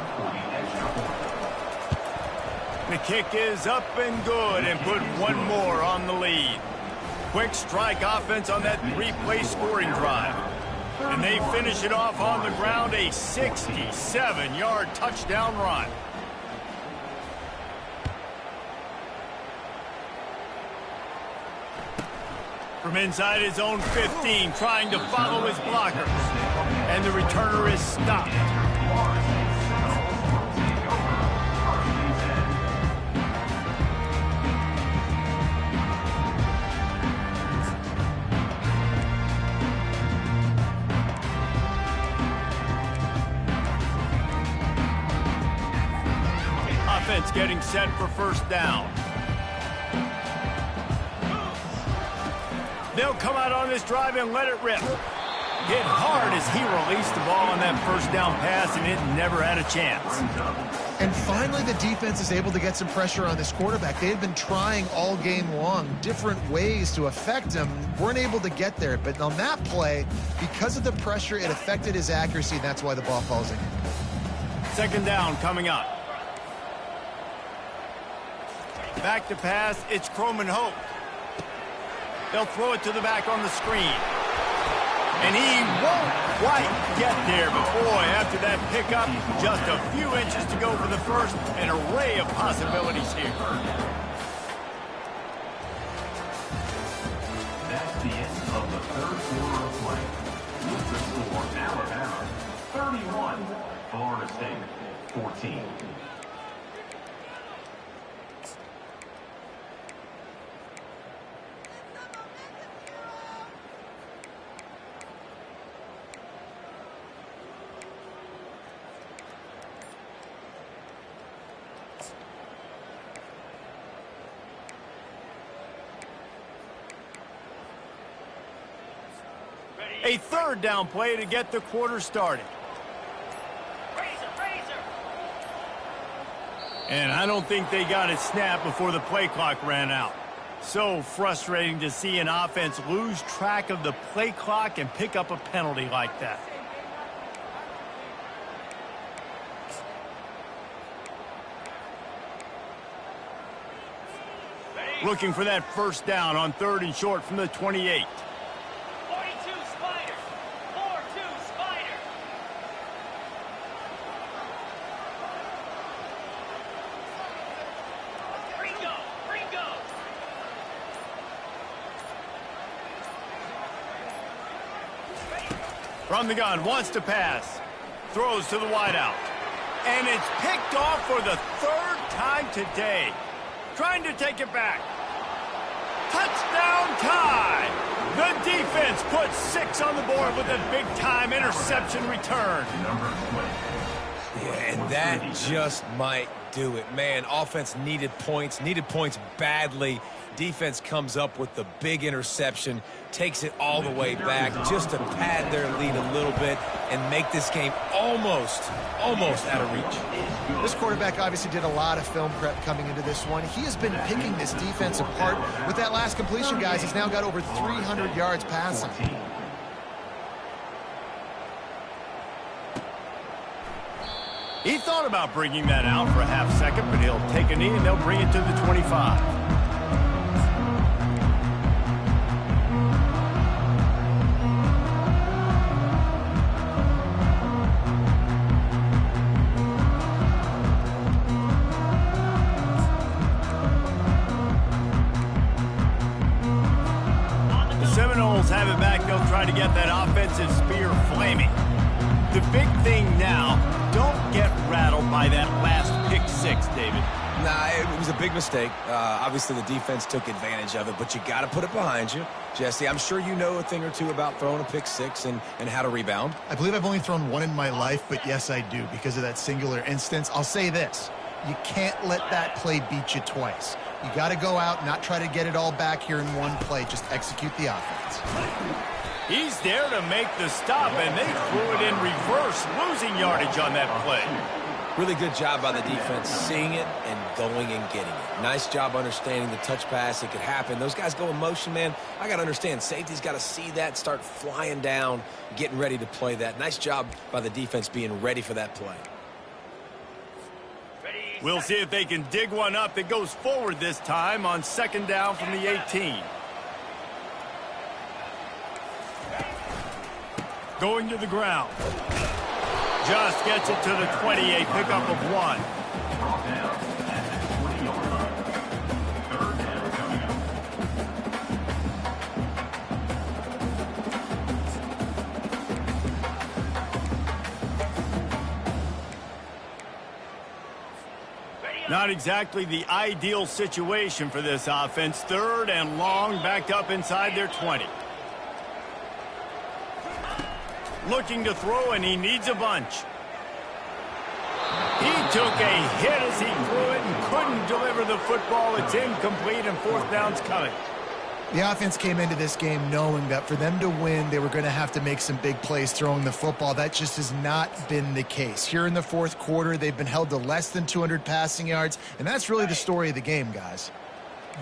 A: The kick is up and good and put one more on the lead. Quick strike offense on that 3-play scoring drive. And they finish it off on the ground, a 67-yard touchdown run. From inside his own 15, trying to follow his blockers. And the returner is stopped. Offense getting set for first down. They'll come out on this drive and let it rip. Hit hard as he released the ball on that first down pass, and it never had a chance.
B: And finally, the defense is able to get some pressure on this quarterback. They had been trying all game long different ways to affect him. Weren't able to get there. But on that play, because of the pressure, it affected his accuracy, and that's why the ball falls in.
A: Second down coming up. Back to pass, it's Croman Hope. They'll throw it to the back on the screen. And he won't quite get there. But boy, after that pickup, just a few inches to go for the first. An array of possibilities here.
F: That's the end of the third quarter of play. With the score, Alabama 31, Florida State 14.
A: A third down play to get the quarter started. And I don't think they got it snapped before the play clock ran out. So frustrating to see an offense lose track of the play clock and pick up a penalty like that. Looking for that first down on 3rd and short from the 28. From the gun, wants to pass. Throws to the wideout. And it's picked off for the 3rd time today. Trying to take it back. Touchdown tie! The defense puts 6 on the board with a big-time interception return.
C: Yeah, and that just might do it. Man, offense needed points badly. Defense comes up with the big interception, takes it all the way back just to pad their lead a little bit and make this game almost out of reach.
B: This quarterback obviously did a lot of film prep coming into this one. He has been picking this defense apart. With that last completion, guys, he's now got over 300 yards passing.
A: He thought about bringing that out for a half second, but he'll take a knee and they'll bring it to the 25. Have it back. They'll try to get that offensive spear flaming. The big thing now, don't get rattled by that last pick 6, David.
C: Nah, it was a big mistake. Obviously, the defense took advantage of it, but you got to put it behind you. Jesse, I'm sure you know a thing or two about throwing a pick 6 and how to rebound.
B: I believe I've only thrown one in my life, but yes, I do because of that singular instance. I'll say this. You can't let that play beat you twice. You got to go out, not try to get it all back here in one play. Just execute the offense.
A: He's there to make the stop, and they threw it in reverse, losing yardage on that play.
C: Really good job by the defense, seeing it and going and getting it. Nice job understanding the touch pass. It could happen. Those guys go in motion, man. I got to understand. Safety's got to see that, start flying down, getting ready to play that. Nice job by the defense being ready for that play.
A: We'll see if they can dig one up that goes forward this time on 2nd down from the 18. Going to the ground. Just gets it to the 28, pickup of 1. Not exactly the ideal situation for this offense. 3rd and long, backed up inside their 20. Looking to throw, and he needs a bunch. He took a hit as he threw it and couldn't deliver the football. It's incomplete, and 4th down's coming.
B: The offense came into this game knowing that for them to win, they were going to have to make some big plays throwing the football. That just has not been the case. Here in the 4th quarter, they've been held to less than 200 passing yards, and that's really the story of the game, guys.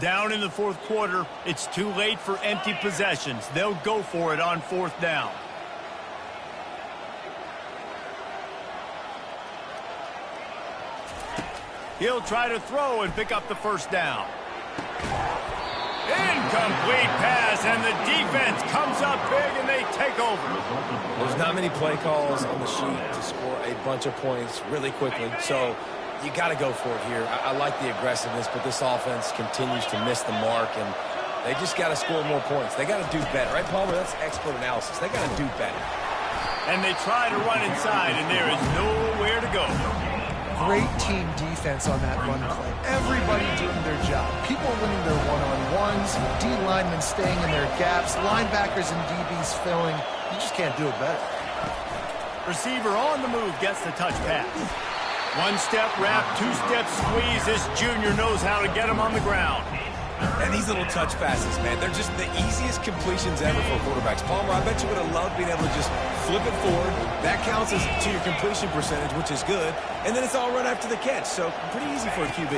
A: Down in the 4th quarter, it's too late for empty possessions. They'll go for it on 4th down. He'll try to throw and pick up the 1st down. Incomplete pass, and the defense comes up big, and they take over.
C: There's not many play calls on the sheet to score a bunch of points really quickly, so you got to go for it here. I like the aggressiveness, but this offense continues to miss the mark, and they just got to score more points. They got to do better, right, Palmer? That's expert analysis. They got to do better.
A: And they try to run inside, and there is nowhere to go.
B: Great team defense on that run play. Everybody doing their job. People winning their one-on-ones, D linemen staying in their gaps, linebackers and DBs filling. You just can't do it better.
A: Receiver on the move gets the touch pass. 1-step wrap, 2-step squeeze. This junior knows how to get him on the ground.
C: And these little touch passes, man, they're just the easiest completions ever for quarterbacks. Palmer, I bet you would have loved being able to just flip it forward. That counts as to your completion percentage, which is good. And then it's all run after the catch, so pretty easy for a QB.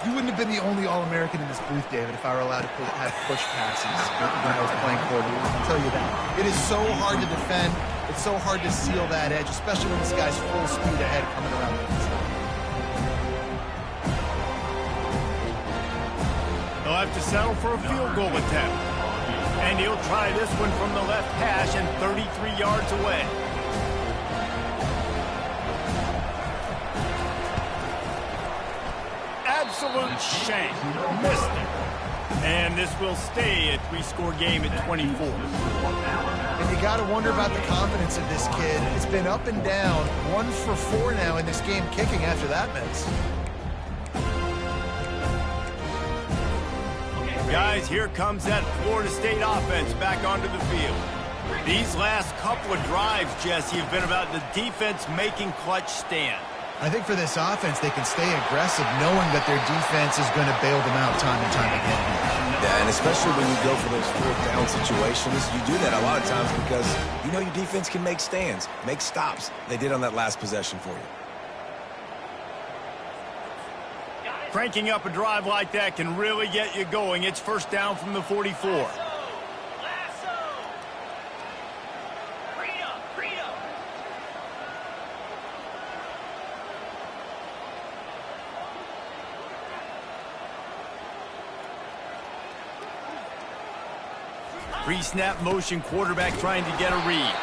B: You wouldn't have been the only All-American in this booth, David, if I were allowed to have push passes when I was playing quarterback. I'll tell you that. It is so hard to defend. It's so hard to seal that edge, especially when this guy's full speed ahead coming around the inside.
A: They'll have to settle for a field goal attempt. And he'll try this one from the left hash and 33 yards away. Absolute shank. Missed it. And this will stay a 3-score game at 24.
B: And you got to wonder about the confidence of this kid. It's been up and down. 1 for 4 now in this game kicking after that miss.
A: Guys, here comes that Florida State offense back onto the field. These last couple of drives, Jesse, have been about the defense making clutch stand.
B: I think for this offense, they can stay aggressive knowing that their defense is going to bail them out time and time again.
C: Yeah, and especially when you go for those 4th down situations, you do that a lot of times because you know your defense can make stands, make stops. They did on that last possession for you.
A: Cranking up a drive like that can really get you going. It's 1st down from the 44.
E: Lasso! Freedom!
A: Pre-snap motion quarterback trying to get a read.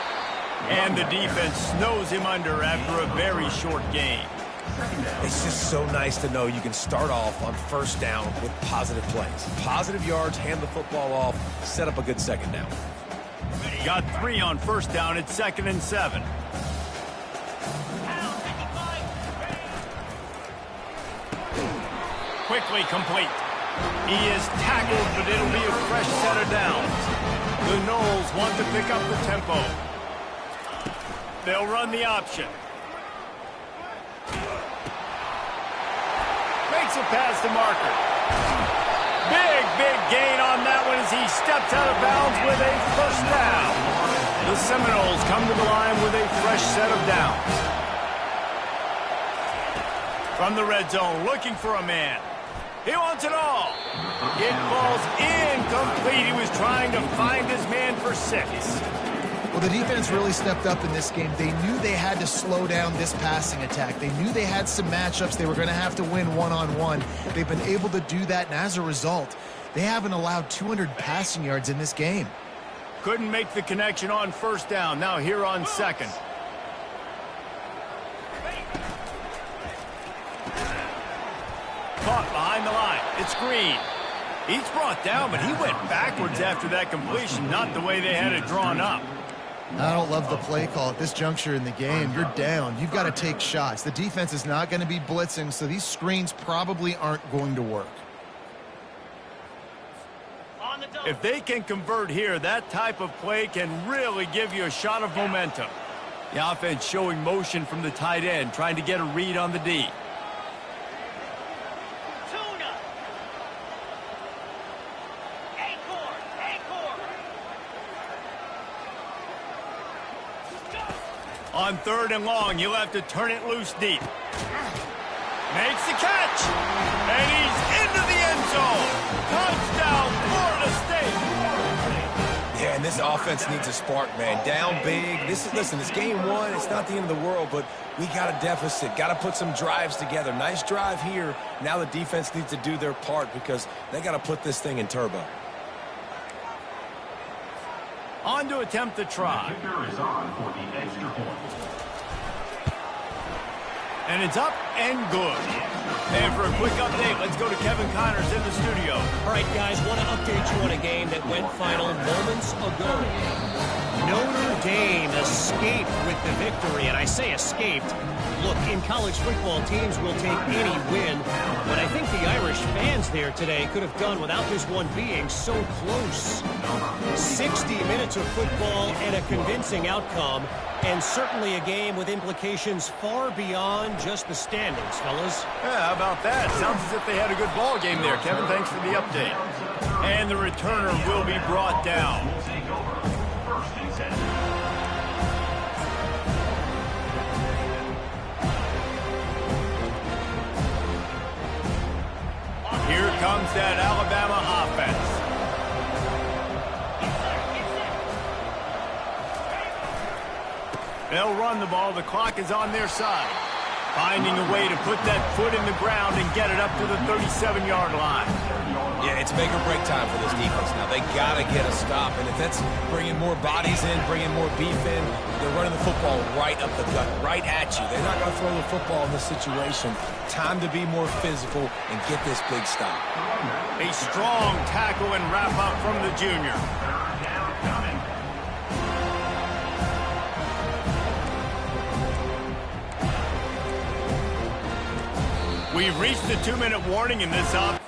A: And the defense snows him under after a very short game.
C: It's just so nice to know you can start off on 1st down with positive plays. Positive yards, hand the football off, set up a good 2nd down.
A: Got 3 on 1st down at 2nd and 7. Quickly complete. He is tackled, but it'll be a fresh set of downs. The Noles want to pick up the tempo. They'll run the option. Makes a pass to Marker. Big gain on that one as he steps out of bounds with a 1st down. The Seminoles come to the line with a fresh set of downs. From the red zone, looking for a man. He wants it all. It falls incomplete. He was trying to find his man for 6.
B: Well, the defense really stepped up in this game. They knew they had to slow down this passing attack. They knew they had some matchups they were going to have to win one-on-one. They've been able to do that, and as a result, they haven't allowed 200 passing yards in this game.
A: Couldn't make the connection on 1st down. Now here on 2nd. Caught behind the line. It's Green. He's brought down, but he went backwards after that completion, not the way they had it drawn up.
B: I don't love the play call at this juncture in the game. You're down. You've got to take shots. The defense is not going to be blitzing, so these screens probably aren't going to work.
A: If they can convert here, that type of play can really give you a shot of momentum. The offense showing motion from the tight end, trying to get a read on the D. On 3rd and long, you'll have to turn it loose deep. Makes the catch. And he's into the end zone. Touchdown, Florida State.
C: Yeah, and this offense needs a spark, man. Down big. Listen, it's game 1. It's not the end of the world, but we got a deficit. Got to put some drives together. Nice drive here. Now the defense needs to do their part because they got to put this thing in turbo.
A: On to attempt the try.
F: Kicker is on for the extra point.
A: And it's up and good. And for a quick update, let's go to Kevin Connors in the studio.
D: All right, guys, want to update you on a game that went final moments ago. Notre Dame escaped with the victory, and I say escaped. Look, in college football, teams will take any win, but I think the Irish fans there today could have done without this one being so close. 60 minutes of football and a convincing outcome, and certainly a game with implications far beyond just the standings, fellas.
A: Yeah, how about that? Sounds as if they had a good ball game there, Kevin. Thanks for the update. And the returner will be brought down.
F: Will take over. 1st and 10.
A: Here comes that Alabama offense. They'll run the ball. The clock is on their side. Finding a way to put that foot in the ground and get it up to the 37-yard line.
C: Yeah, it's make or break time for this defense now. They got to get a stop, and if that's bringing more bodies in, bringing more beef in, they're running the football right up the gut, right at you. They're not going to throw the football in this situation. Time to be more physical and get this big stop.
A: A strong tackle and wrap up from the junior.
F: 3rd down coming.
A: We've reached the 2-minute warning in this up.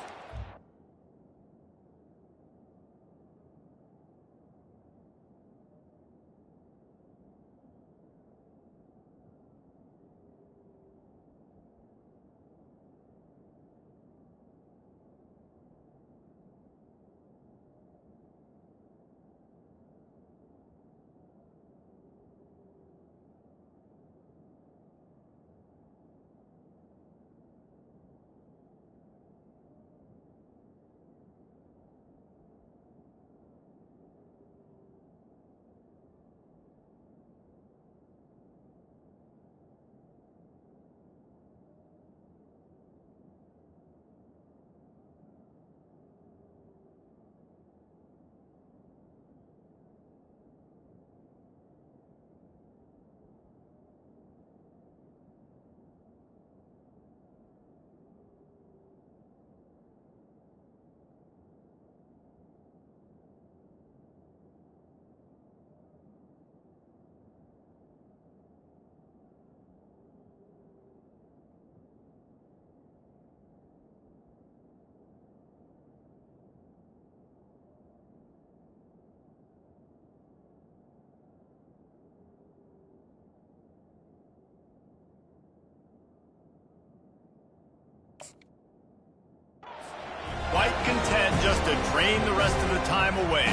A: Quite content just to drain the rest of the time away.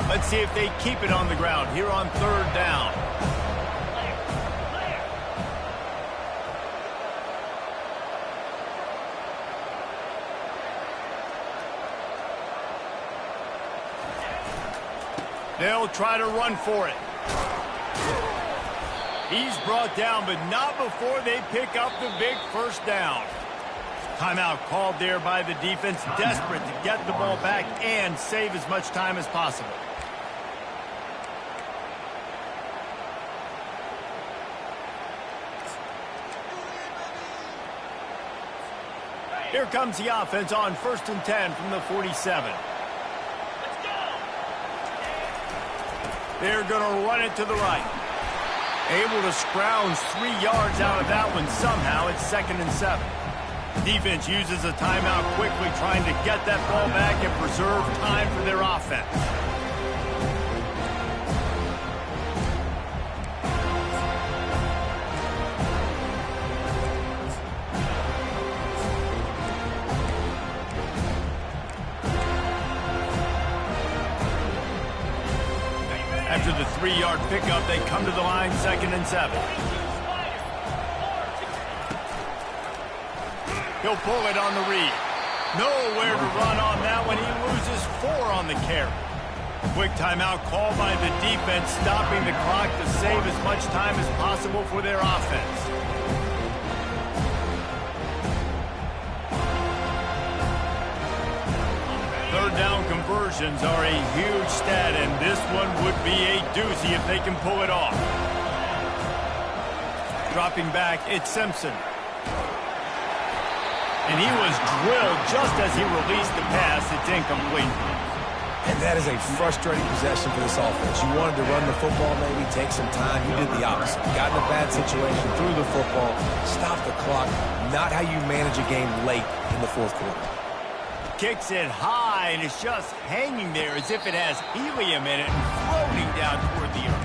A: Let's see if they keep it on the ground here on 3rd down. They'll try to run for it. He's brought down, but not before they pick up the big 1st down. Timeout called there by the defense, desperate to get the ball back and save as much time as possible. Here comes the offense on 1st and 10 from the 47.
E: Let's go.
A: They're going to run it to the right. Able to scrounge 3 yards out of that one somehow. It's 2nd and 7. Defense uses a timeout quickly, trying to get that ball back and preserve time for their offense. After the 3-yard pickup, they come to the line, 2nd and 7. He'll pull it on the read. Nowhere to run on that one. He loses 4 on the carry. Quick timeout called by the defense, stopping the clock to save as much time as possible for their offense. Third down conversions are a huge stat, and this one would be a doozy if they can pull it off. Dropping back, it's Simpson. And he was drilled just as he released the pass. It's incomplete.
C: And that is a frustrating possession for this offense. You wanted to run the football, maybe take some time. You did the opposite. Got in a bad situation, threw the football, stopped the clock. Not how you manage a game late in the 4th quarter.
A: Kicks it high, and it's just hanging there as if it has helium in it and floating down toward the earth.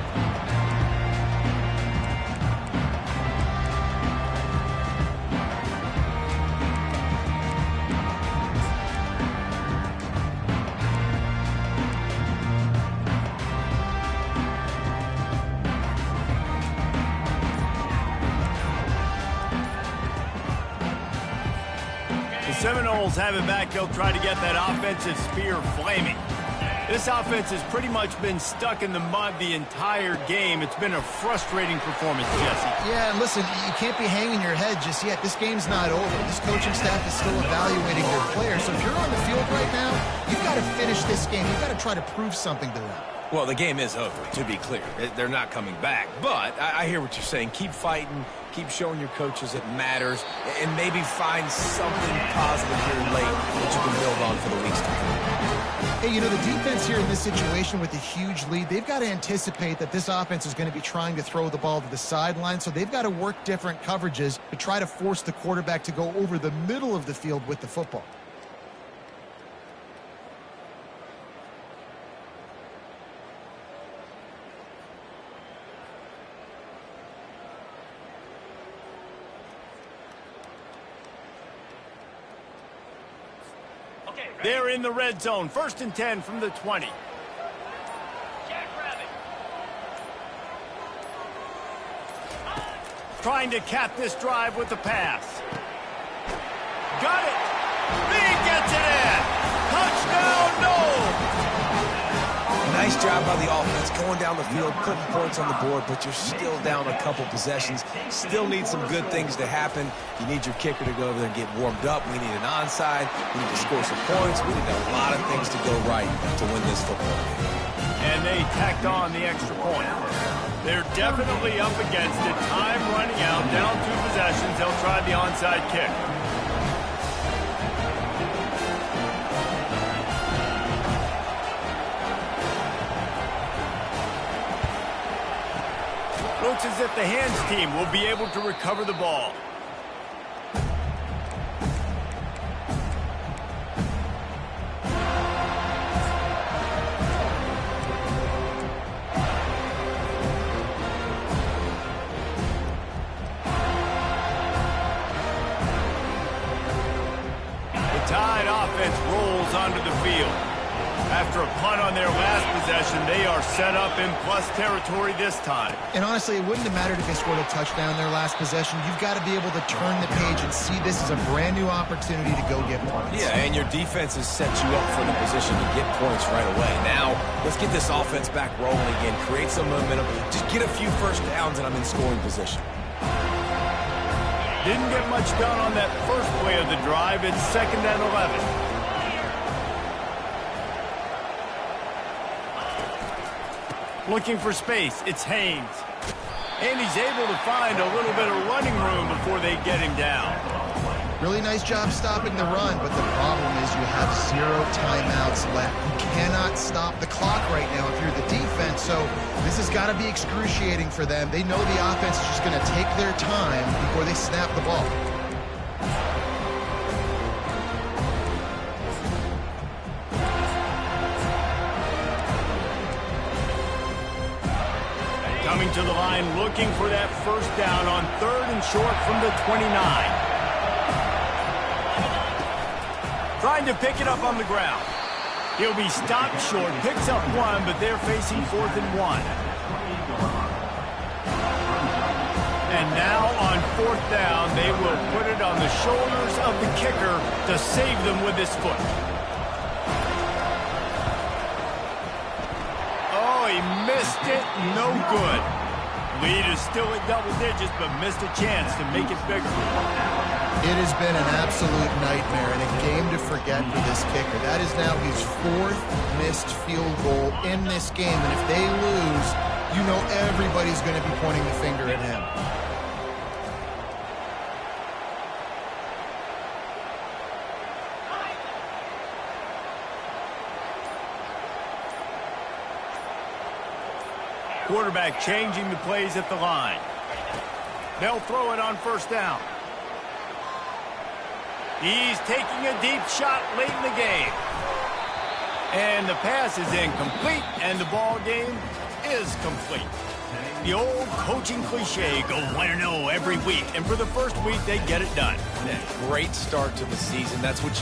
A: Seminoles have it back. They'll try to get that offensive spear flaming. This offense has pretty much been stuck in the mud the entire game. It's been a frustrating performance, Jesse.
B: Yeah, and listen, you can't be hanging your head just yet. This game's not over. This coaching staff is still evaluating their players. So if you're on the field right now, you've got to finish this game. You've got to try to prove something to them.
C: Well, the game is over, to be clear. They're not coming back. But I hear what you're saying. Keep fighting. Keep showing your coaches it matters. And maybe find something positive here late that you can build on for the weeks to come.
B: Hey, you know, the defense here in this situation with a huge lead, they've got to anticipate that this offense is going to be trying to throw the ball to the sideline, so they've got to work different coverages to try to force the quarterback to go over the middle of the field with the football.
A: They're in the red zone. 1st and 10 from the 20.
E: Jackrabbit.
A: Trying to cap this drive with the pass. Got it. He gets it in. Touchdown, no.
C: Nice job by the offense going down the field, putting points on the board, but you're still down a couple possessions. Still need some good things to happen. You need your kicker to go over there and get warmed up. We need an onside. We need to score some points. We need a lot of things to go right to win this football game.
A: And they tacked on the extra point. They're definitely up against it. Time running out, down 2 possessions. They'll try the onside kick. Looks as if the hands team will be able to recover the ball. The Tide offense rolls onto the field. After a punt on their last possession, they are set up in plus territory this time.
B: And honestly, it wouldn't have mattered if they scored a touchdown their last possession. You've got to be able to turn the page and see this as a brand new opportunity to go get points.
C: Yeah, and your defense has set you up for the position to get points right away. Now, let's get this offense back rolling again, create some momentum, just get a few first downs, and I'm in scoring position.
A: Didn't get much done on that first play of the drive. It's 2nd and 11. Looking for space, it's Haynes. And he's able to find a little bit of running room before they get him down.
B: Really nice job stopping the run, but the problem is you have 0 timeouts left. You cannot stop the clock right now if you're the defense, so this has got to be excruciating for them. They know the offense is just going to take their time before they snap the ball.
A: Coming to the line looking for that first down on 3rd and short from the 29. Trying to pick it up on the ground. He'll be stopped short, picks up 1, but they're facing 4th and 1. And now on 4th down, they will put it on the shoulders of the kicker to save them with his foot. Oh, he missed it. No good. Lead is still at double digits, but missed a chance to make it bigger.
B: It has been an absolute nightmare and a game to forget for this kicker. That is now his 4th missed field goal in this game, and if they lose, you know everybody's going to be pointing the finger at him.
A: Quarterback changing the plays at the line. They'll throw it on 1st down. He's taking a deep shot late in the game. And the pass is incomplete, and the ball game is complete. The old coaching cliche, go win or no every week. And for the first week, they get it done.
C: Great start to the season. That's what you